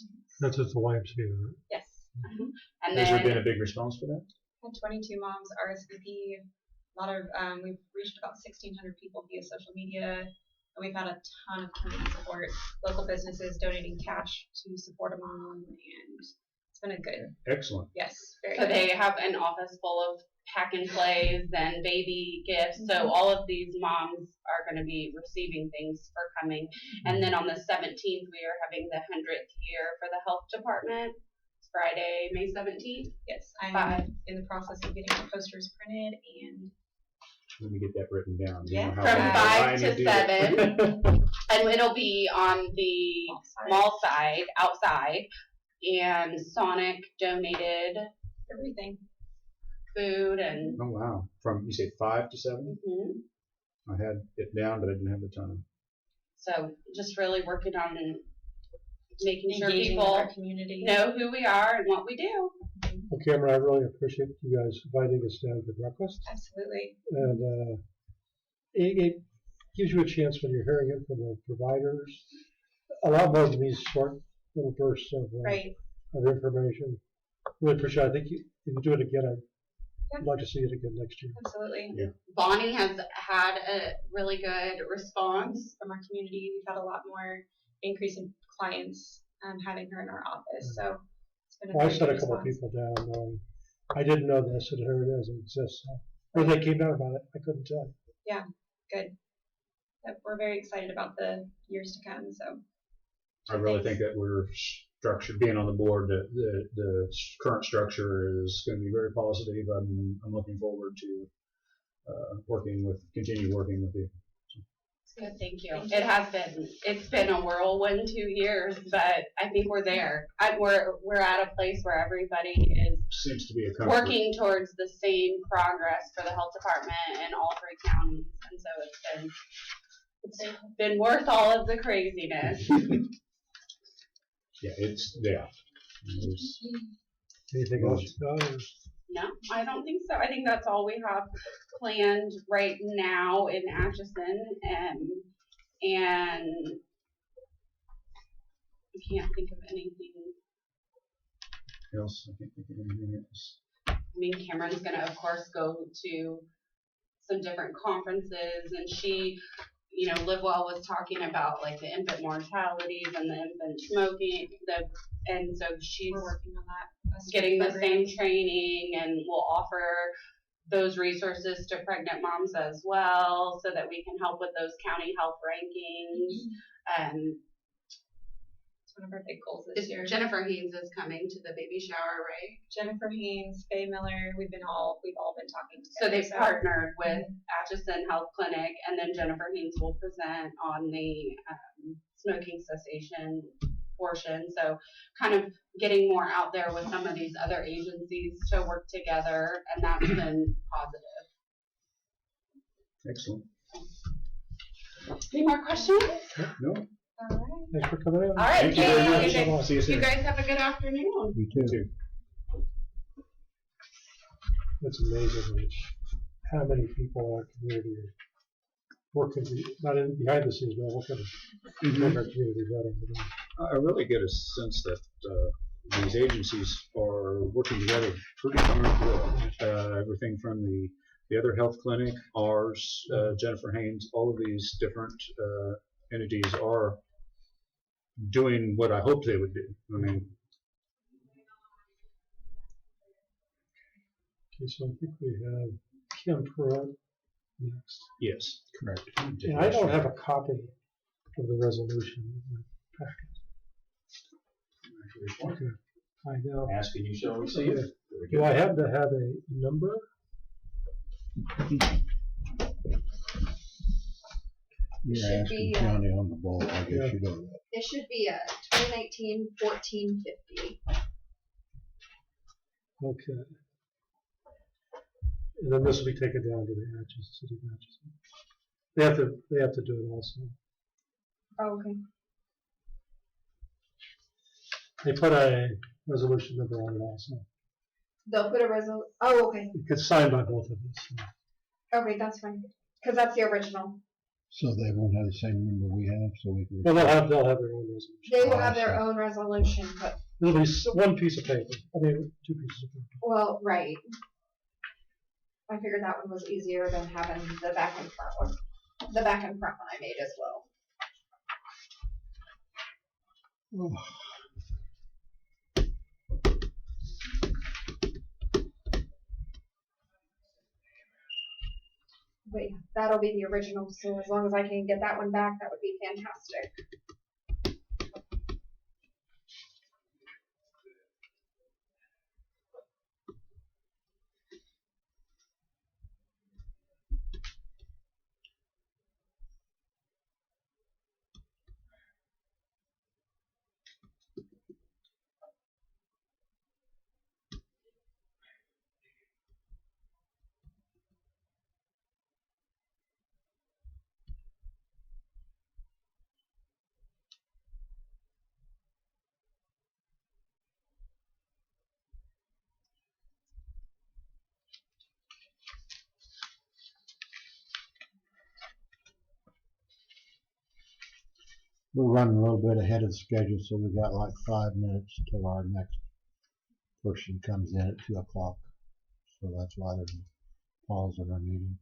That's at the YMCA, right? Yes. And Has there been then a big response for that? Had 22 moms RSVP. A lot of we've reached about 1,600 people via social media, and we've had a ton of community support. Local businesses donating cash to support a mom, and it's been a good. Excellent. Yes, very so good. they have an office full of pack and plays and baby gifts. So all of these moms are going to be receiving things for coming. And then on the 17th, we are having the 100th year for the health department. It's Friday, May 17th. Yes, I'm Bye. in the process of getting the posters printed and Let me get that written down. You know Yeah. how From I 5 need to do that. 7, and it'll be on the Outside. mall side, outside, and Sonic donated Everything. food and. Oh wow! From you say 5 to 7? Mhm. I had it down, but I didn't have the time. So just really working on making sure Engaging with people our community. know who we are and what we do. Well, Cameron, I really appreciate you guys inviting us down for breakfast. Absolutely. And it gives you a chance when you're hearing it from the providers, a lot more than these short little bursts of Right. information. Really appreciate it. I think if you do it again, I'd Yeah. like to see it again next year. Absolutely. Bonnie has had a really good response. From our community, we've had a lot more increase in clients having her in our office. So it's been a Well, I very sent good a couple response. people down. I didn't know this, and here it is. It exists. So when they came out about it, I couldn't tell. Good. Yep, we're very excited about the years to come. So I really Thanks. think that we're structured, being on the board, that the current structure is going to be very positive. I'm looking forward to continue working with you. Good, thank you. Thank you. It's been a whirlwind 2 years, but I think we're there. We're at a place where everybody is Seems to be a comfort. working towards the same progress for the health department in all 3 counties, and so it's been worth all of the craziness. Yeah, There's- Anything else? No, I don't think so. I think that's all we have planned right now in Atchison, and I can't think of anything. else. I can't think of anything else. I mean, Cameron's gonna, of course, go to some different conferences, and she, Livewell was talking about like the infant mortalities and the infant smoking, and so she's we're working on that. getting the program. same training, and we'll offer those resources to pregnant moms as well, so that we can help with those county health rankings. And It's one of our big goals this year. Jennifer Haynes is coming to the baby shower, right? Jennifer Haynes, Faye Miller, we've all been talking So together. they've partnered with Atchison Health Clinic, and then Jennifer Haynes will present on the smoking cessation portion. So kind of getting more out there with some of these other agencies to work together, and that's been positive. Excellent. Any more questions? No. All right. Thanks for coming in. All right, Thank you very much. thank you. See you soon. You guys have a good afternoon. Me too. Too. It's amazing how many people in our community are working, not in behind the scenes, but working to make our community better. I really get a sense that these agencies are working together pretty darn good. Everything from the other health clinic, ours, Jennifer Haynes, all of these different entities are doing what I hoped they would do. I mean, Okay, so I think we have Kim Pruitt next. yes. Correct. And I don't have a copy of the resolution in my packet. Okay, I know. Ask and you shall receive. Do I happen to have a number? You're Should asking be, county on the ball, I guess you know that. It should be a 2019-1450. Okay. And then this will be taken down to the city of Atchison. They have to do it also. Oh, okay. They put a resolution number on it also. They'll put a oh, okay. It gets signed by both of us. So. Okay, that's fine. Because that's the original. So they won't have the same number we have, so we can. Well, they'll have their own resolution. They will have their own resolution, but, It'll be one piece of paper. I mean, 2 pieces of paper. well, right. I figured that one was easier than having the back and front one. The back and front one I made as well. But yeah, that'll be the original, so as long as I can get that one back, that would be fantastic. we're running a little bit ahead of the schedule, so we got like 5 minutes till our next person comes in at 2 o'clock. So that's why there's a pause in our meeting.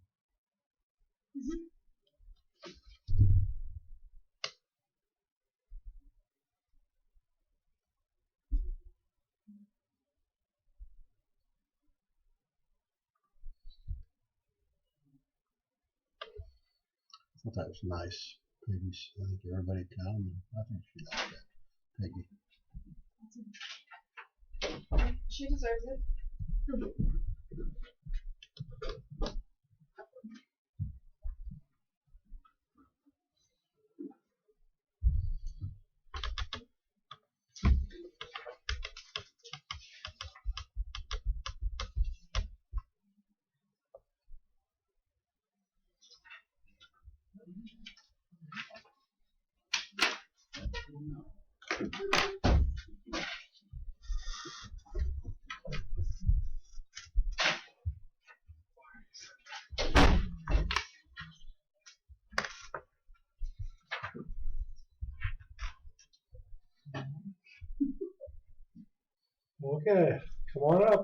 I thought that was nice. Peggy's, I think everybody come, and I think she liked that. Peggy. She deserves it. Okay, come on up.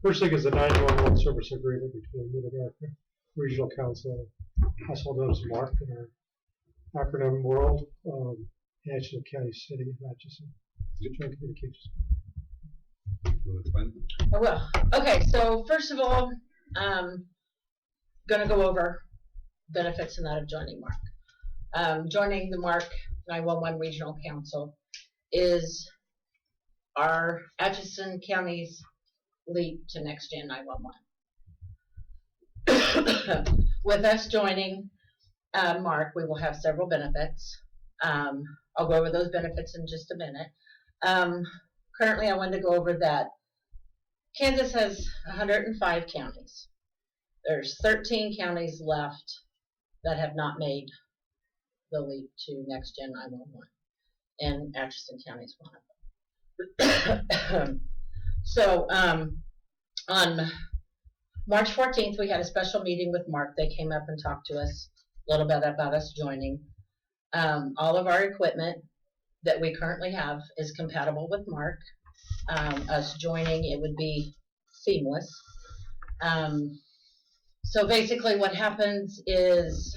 First thing is the 911 service agreement between Mid-America Regional Council, household names Mark, in our acronym world, Atchison County City of Atchison. Joint Communications. I will. Okay, so first of all, gonna go over benefits and that of joining Mark. Joining the Mark 911 Regional Council is our Atchison County's leap to next gen 911. With us joining Mark, we will have several benefits. I'll go over those benefits in just a minute. Currently, I wanted to go over that Kansas has 105 counties. There's 13 counties left that have not made the leap to next gen 911, and Atchison County is one of them. So on March 14th, we had a special meeting with Mark. They came up and talked to us a little bit about us joining. All of our equipment that we currently have is compatible with Mark. Us joining, it would be seamless. So basically what happens is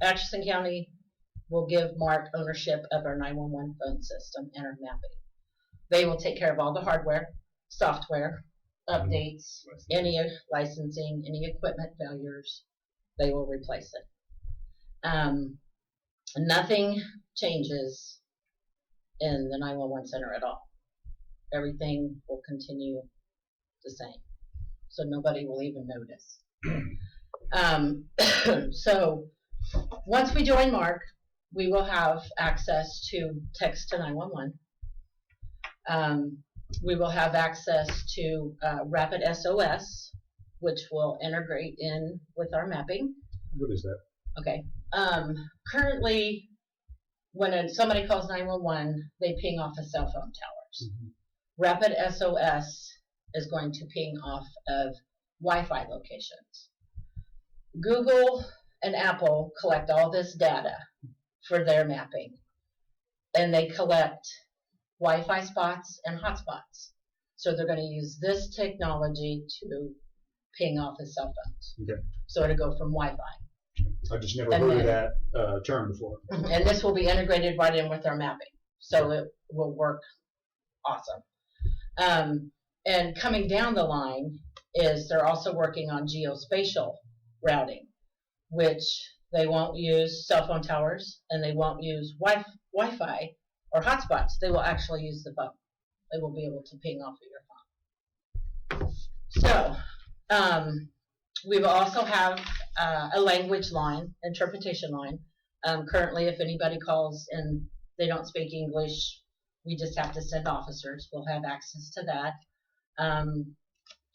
Atchison County will give Mark ownership of our 911 phone system and our mapping. They will take care of all the hardware, software, updates, any licensing, any equipment failures, they will replace it. Nothing changes in the 911 center at all. Everything will continue the same. So nobody will even notice. So once we join Mark, we will have access to text to 911. We will have access to Rapid SOS, which will integrate in with our mapping. What is that? Okay. Currently, when somebody calls 911, they ping off of cell phone towers. Mm-hmm. Rapid SOS is going to ping off of Wi-Fi locations. Google and Apple collect all this data for their mapping, and they collect Wi-Fi spots and hotspots. So they're going to use this technology to ping off of cell phones. Okay. So it'll go from Wi-Fi. I've just never And heard of then- that term before. And this will be integrated right in with our mapping. So it will work awesome. And coming down the line is they're also working on geospatial routing, which they won't use cell phone towers and they won't use Wi-Fi or hotspots. They will actually use the phone. They will be able to ping off of your phone. So we will also have a language line, interpretation line. Currently, if anybody calls and they don't speak English, we just have to send officers. We'll have access to that.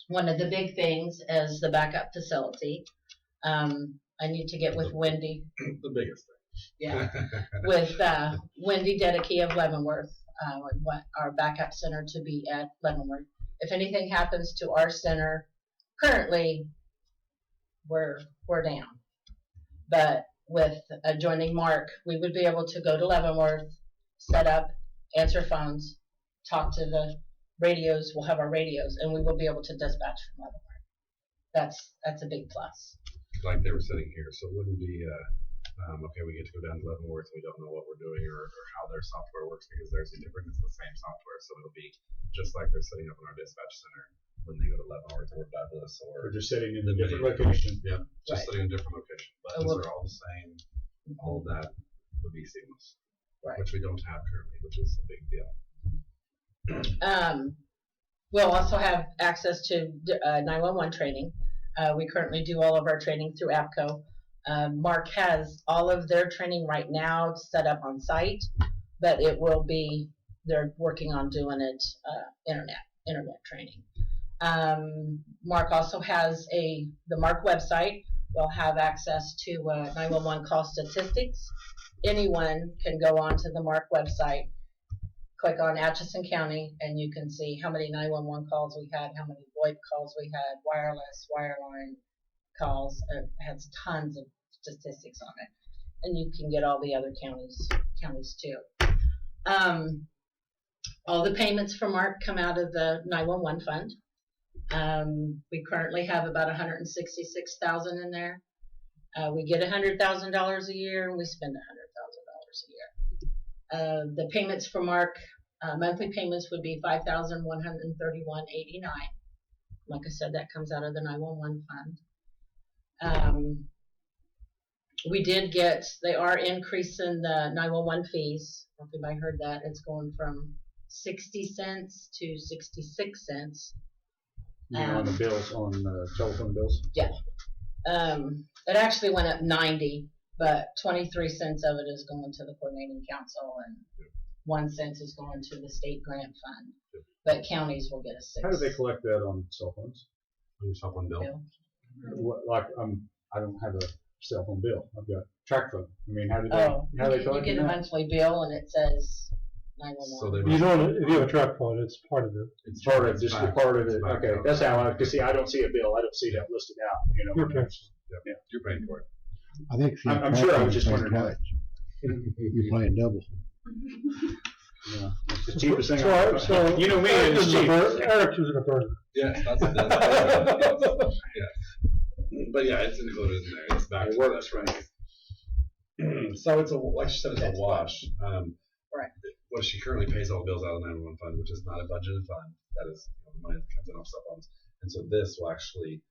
One of the big things is the backup facility. I need to get with Wendy. The biggest thing. Yeah, with Wendy Dedeke of Leavenworth. We want our backup center to be at Leavenworth. If anything happens to our center, currently we're down. But with joining Mark, we would be able to go to Leavenworth, set up, answer phones, talk to the radios. We'll have our radios, and we will be able to dispatch from Leavenworth. That's a big plus. Like they were sitting here, so it wouldn't be okay, we get to go down to Leavenworth and we don't know what we're doing or how their software works because theirs is different. It's the same software, so it'll be just like they're setting up in our dispatch center when they go to Leavenworth or Douglas or We're just sitting in a different location. yeah, just Right. sitting in a different location. But Oh, those are all the same. All of that would be seamless, Right. which we don't have currently, which is a big deal. We'll also have access to 911 training. We currently do all of our training through APCO. Mark has all of their training right now set up on site, but they're working on doing it internet training. Mark also has the Mark website. We'll have access to 911 call statistics. Anyone can go onto the Mark website, click on Atchison County, and you can see how many 911 calls we had, how many VoIP calls we had, wireless, wireline calls. It has tons of statistics on it, and you can get all the other counties too. All the payments for Mark come out of the 911 fund. We currently have about $166,000 in there. We get $100,000 a year, and we spend $100,000 a year. The payments for Mark, monthly payments would be $5,131.89. Like I said, that comes out of the 911 fund. They are increasing the 911 fees. I don't know if anybody heard that. It's going from 60 cents to 66 cents. On the bills, on telephone bills. Yeah. It actually went up 90, but 23 cents of it is going to the coordinating council, and 1 cent is going to the state grant fund. But counties will get a 6. How do they collect that on cell phones? On your cell phone bill. Like I don't have a cell phone bill. I've got track phone. I mean, how do they You collect get a that? monthly bill, and it says So 911. they If you have a track phone, it's part of it. it's Part of just a part of it. back Okay, out. that's how I. Cause see, I don't see a bill. I don't see that listed out. You know. Your picture. You're paying for it. I think if you have I'm sure. I track, was just you pay wondering. twice. You're playing double. Yeah, it's the cheapest thing. So You know me, Eric's it's cheap. using a burner. Yes, that's yes. But yeah, it's included in there. It's back It to works, that. right? So it's like she said, it's a wash. Right. What she currently pays all bills out of the 911 fund, which is not a budgeted fund. That is the money that comes in off cell phones. And so this will actually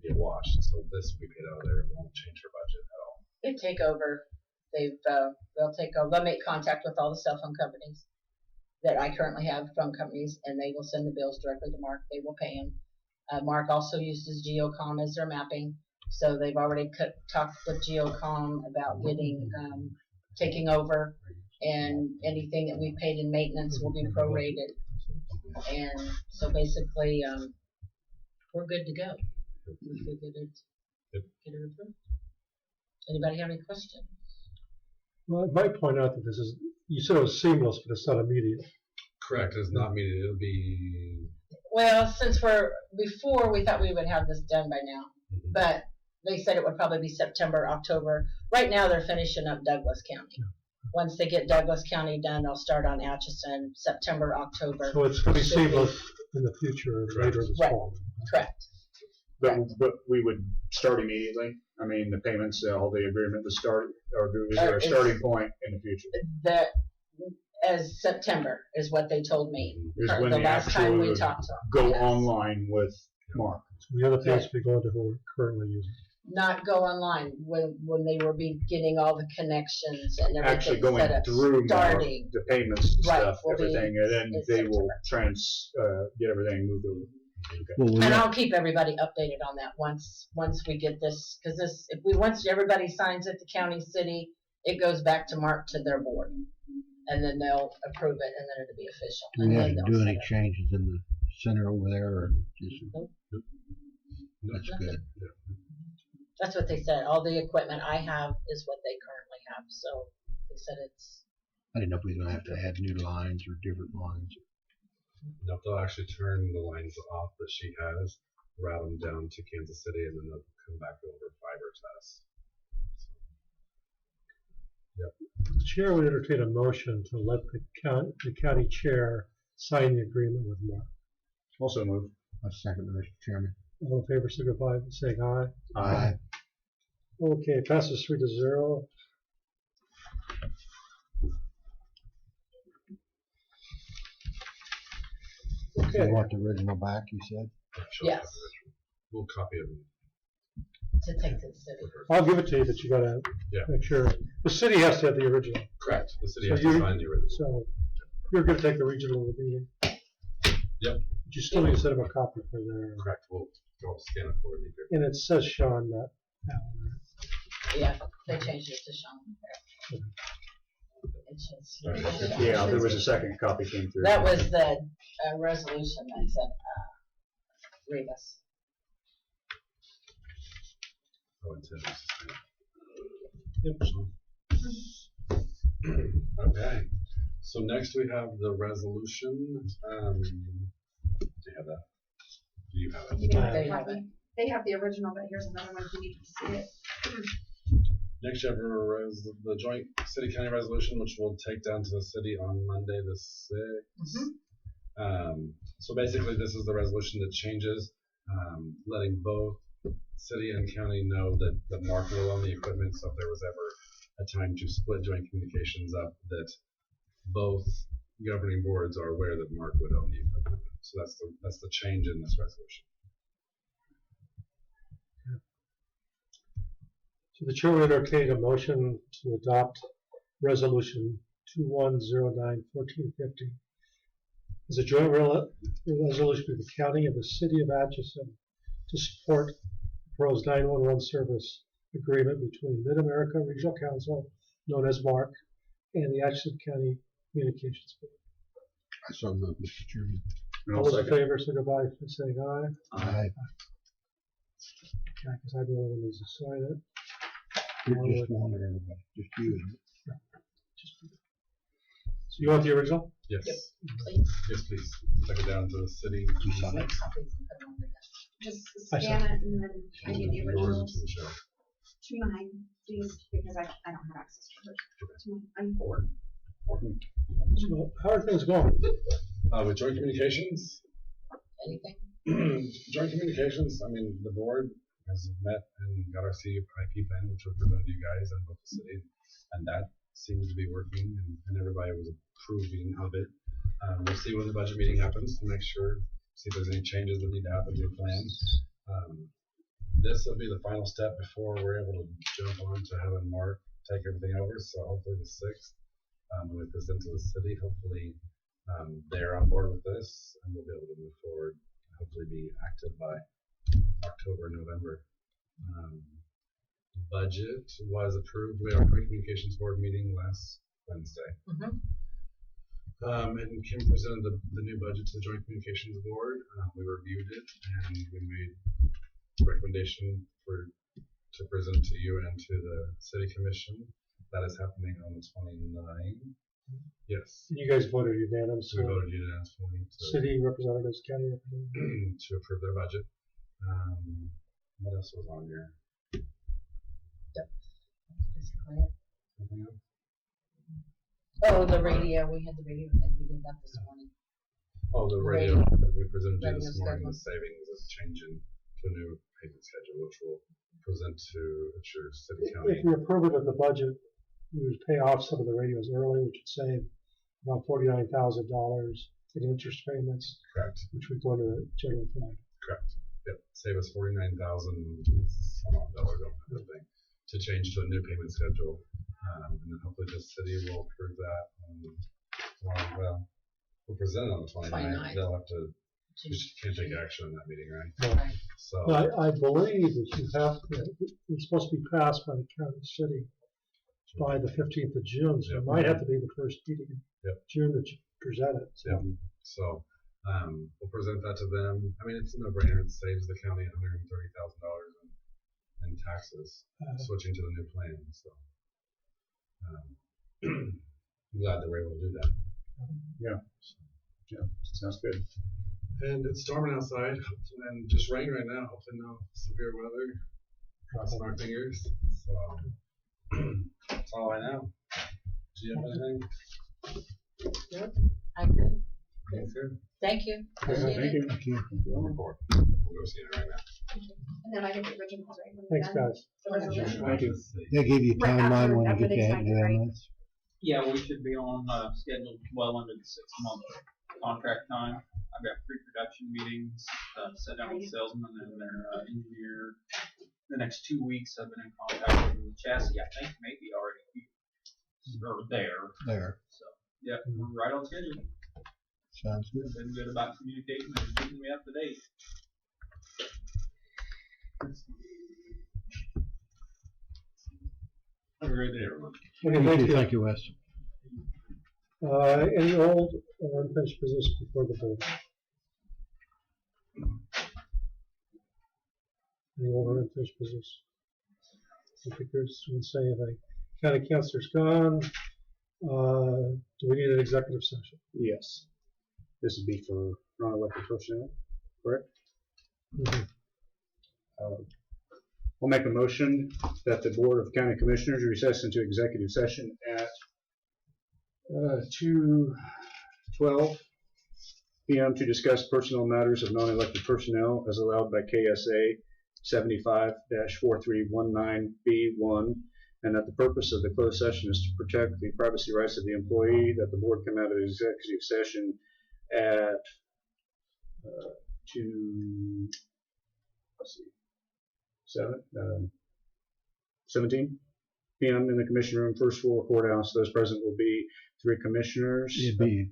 be a wash. So this will be paid out of there. It won't change her budget at all. They take over. They'll take over. They'll make contact with all the cell phone companies that I currently have, phone companies, and they will send the bills directly to Mark. They will pay him. Mark also uses GeoCom as their mapping, so they've already talked with GeoCom about taking over, and anything that we paid in maintenance will be prorated. And so basically, we're good to go. We get it approved. Anybody have any questions? Well, I might point out that you said it was seamless, but it's not immediate. Correct. It's not meaning it'll be. Well, before we thought we would have this done by now, but they said it would probably be September, October. Right now they're finishing up Douglas County. Once they get Douglas County done, they'll start on Atchison, September, October. So it's going to be Should be. seamless in the future, later this Right. fall. Correct. But we would start immediately. I mean, the payments, all the agreement to start, or is there a starting point in the future? As September is what they told me. Is when the the last time actual we talked to them. go Yes. online with Mark. So the other payments will be going to who we're currently using. Not go online when they were getting all the connections and everything Actually going set up, through Mark, starting. the payments and Right, stuff, will be everything, and then in they will September. get everything moved over. Well, we And got- I'll keep everybody updated on that once we get this, because once everybody signs it, the county, city, it goes back to Mark to their board, and then they'll approve it, and then it'll be official. do we And have then to they'll do set any it. changes in the center over there, or just? Nope. That's Nothing. good. That's what they said. All the equipment I have is what they currently have. So they said it's I didn't know if we were gonna have to add new lines or different lines. No, they'll actually turn the lines off that she has, route them down to Kansas City, and then they'll come back over chair would entertain a motion to let the county chair sign the agreement with Mark. Also move. I second, Mr. Chairman. All in favor, signify by saying aye. Aye. Okay, passes 3-0. Okay. You want the original back, you said? Yes. We'll copy it. To take to the city. I'll give it to you, but you gotta Yeah. make sure. The city has to have the original. Correct. The city So has to you- sign the original. So you're gonna take the regional of the meeting. Yep. But you still need to set up a copy for there. Correct. We'll scan it for you. And it says Sean, not Alan. Yeah, they changed it to Sean. It's just. Yeah, there was a second copy came through. That was the resolution I said, Rebus. Oh, and Tim. Yep. Okay. So next we have the resolution. Do you have that? Do you have it? They have it. They have the original, but here's another one if you need to see it. Next, you have the joint city-county resolution, which we'll take down to the city on Monday the 6th. So basically, this is the resolution that changes, letting both city and county know that Mark will own the equipment. So if there was ever a time to split joint communications up, that both governing boards are aware that Mark would own the equipment. So that's the change in this resolution. So the chair will entertain a motion to adopt resolution 2109-1450 as a joint resolution of the county and the city of Atchison to support the proposed 911 service agreement between Mid-America Regional Council, known as MARC, and the Atchison County Communications Board. I so move, Mr. Chairman. All those in favor, signify by saying aye. Aye. Okay, because I'm the only one who needs to sign it. You're just one, everybody, just you. So you want the original? Yes. Yep. Please. Yes, please. Take it down to the city. You sign it. Make copies and put them on the desk. Just I scan it and then I need the Yours originals into the show. to mine, please, because I don't have access to hers. To mine. I'm 4. So how are things going? With joint communications, Anything? joint communications, I mean, the board has met and got our CIP plan, which we presented to you guys and both the city, and that seems to be working, and everybody was approving of it. We'll see when the budget meeting happens to make sure, see if there's any changes that need to happen to your plan. This will be the final step before we're able to jump on to having Mark take everything over, so hopefully the 6th, when we present to the city, hopefully they're on board with this, and we'll be able to move forward, hopefully be active by October, November. Budget was approved. We had our communications board meeting last Wednesday. And Kim presented the new budget to the Joint Communications Board. We reviewed it and we made a recommendation to present to you and to the City Commission. That is happening on the 29th. Yes. You guys voted unanimously. We voted unanimously City representatives, county representatives. to approve their budget. What else was on here? Basically it. Anything else? Oh, the radio, we had the radio thing, we did that this morning. Oh, the radio Radio. that we presented to you Radio this morning, schedule. the savings is changing to a new payment schedule, which we'll present to your city county. If we approve it of the budget, we would pay off some of the radios early, which would save about $49,000 in interest payments, Correct. which would go into the general fund. Correct. Yep. Save us $49,000 some odd dollars on that thing to change to a new payment schedule. And then hopefully the city will approve that well, we'll present it on the 29th. 29th. They'll have to, you can't take action in that meeting, right? Right. So, But I believe that you have to, it's supposed to be passed by the county city by the 15th of June, so it Yep. might have to be the first meeting in Yep. June that you present it. So. yeah. So, we'll present that to them. I mean, it's a no-brainer. It saves the county $130,000 in taxes switching to the new plan. So, I'm glad that we're able to do that. Yeah, sounds good. And it's storming outside and just rain right now. Hopefully no severe weather. Crossing our fingers. So that's all I know. Do you have anything? I'm good. Good. Thank you. Thank you. Thank you. We'll report. We'll go see it right now. And then I get the originals, right? when we're Thanks, done? guys. The resolution. Thank you. They give you a Right after- timeline when you after get they that sign it, right? ambulance. Yeah, we should be on schedule well under the 6-month contract time. I've got pre-production meetings, sit down with salesmen and their engineer. The next 2 weeks, I've been in contact with the chassis. I think maybe already here or there. There. So yeah, we're right on schedule. Sounds good. Been good about communicating and keeping me up to date. Have a great day, everyone. Okay, thank you. Thank you, Wes. Any old or unfinished business before the board? Any old or unfinished business? I think there's, wouldn't say anything. County councilor's gone. Do we need an executive session? Yes. This would be for non-elected personnel, correct? Mhm. I'll make a motion that the Board of County Commissioners recess into executive session at 2:12 p.m. to discuss personnel matters of non-elected personnel as allowed by K.S.A. 75-4319B1, and that the purpose of the closed session is to protect the privacy rights of the employee, that the board come out of executive session at 17 p.m. in the commission room, first floor courthouse. Those present will be 3 commissioners. It'd be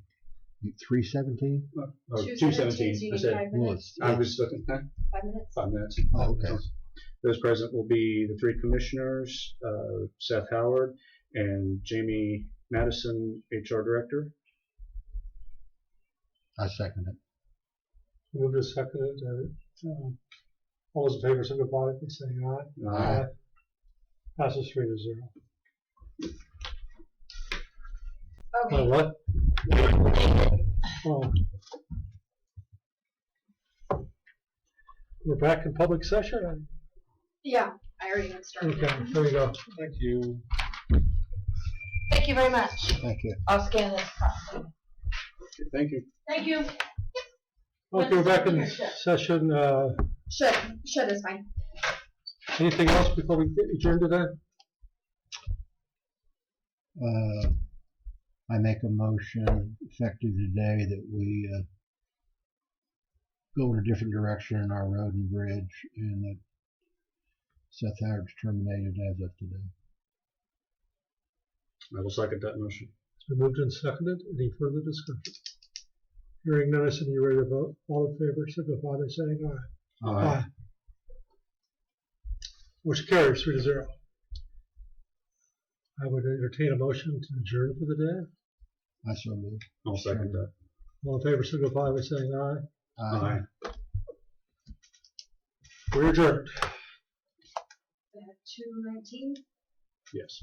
317? Or 2:17, 2:17. so you I need said, 5 minutes. I was looking, 5 minutes. 5 minutes. Oh, okay. Those present will be the 3 commissioners, Seth Howard and Jamie Madison, HR Director. I second it. Move to second. All those in favor, signify by saying aye. Aye. Passes 3-0. Okay. What? Oh. We're back in public session. Yeah, I already got started. Okay, there you go. Thank you. Thank you very much. Thank you. I'll scan this copy. Thank you. Thank you. Okay, we're back in session. Should is fine. Anything else before we adjourn today? I make a motion effective today that we go in a different direction in our road and bridge, and that Seth Howard's terminated as of today. I will second that motion. It's been moved and seconded. Any further discussion? Hearing none, and you ready to vote? All in favor, signify by saying aye. Aye. Motion carries 3-0. I would entertain a motion to adjourn for the day. I so move. I'll second that. All in favor, signify by saying aye. Aye. We're adjourned. 2:19. Yes.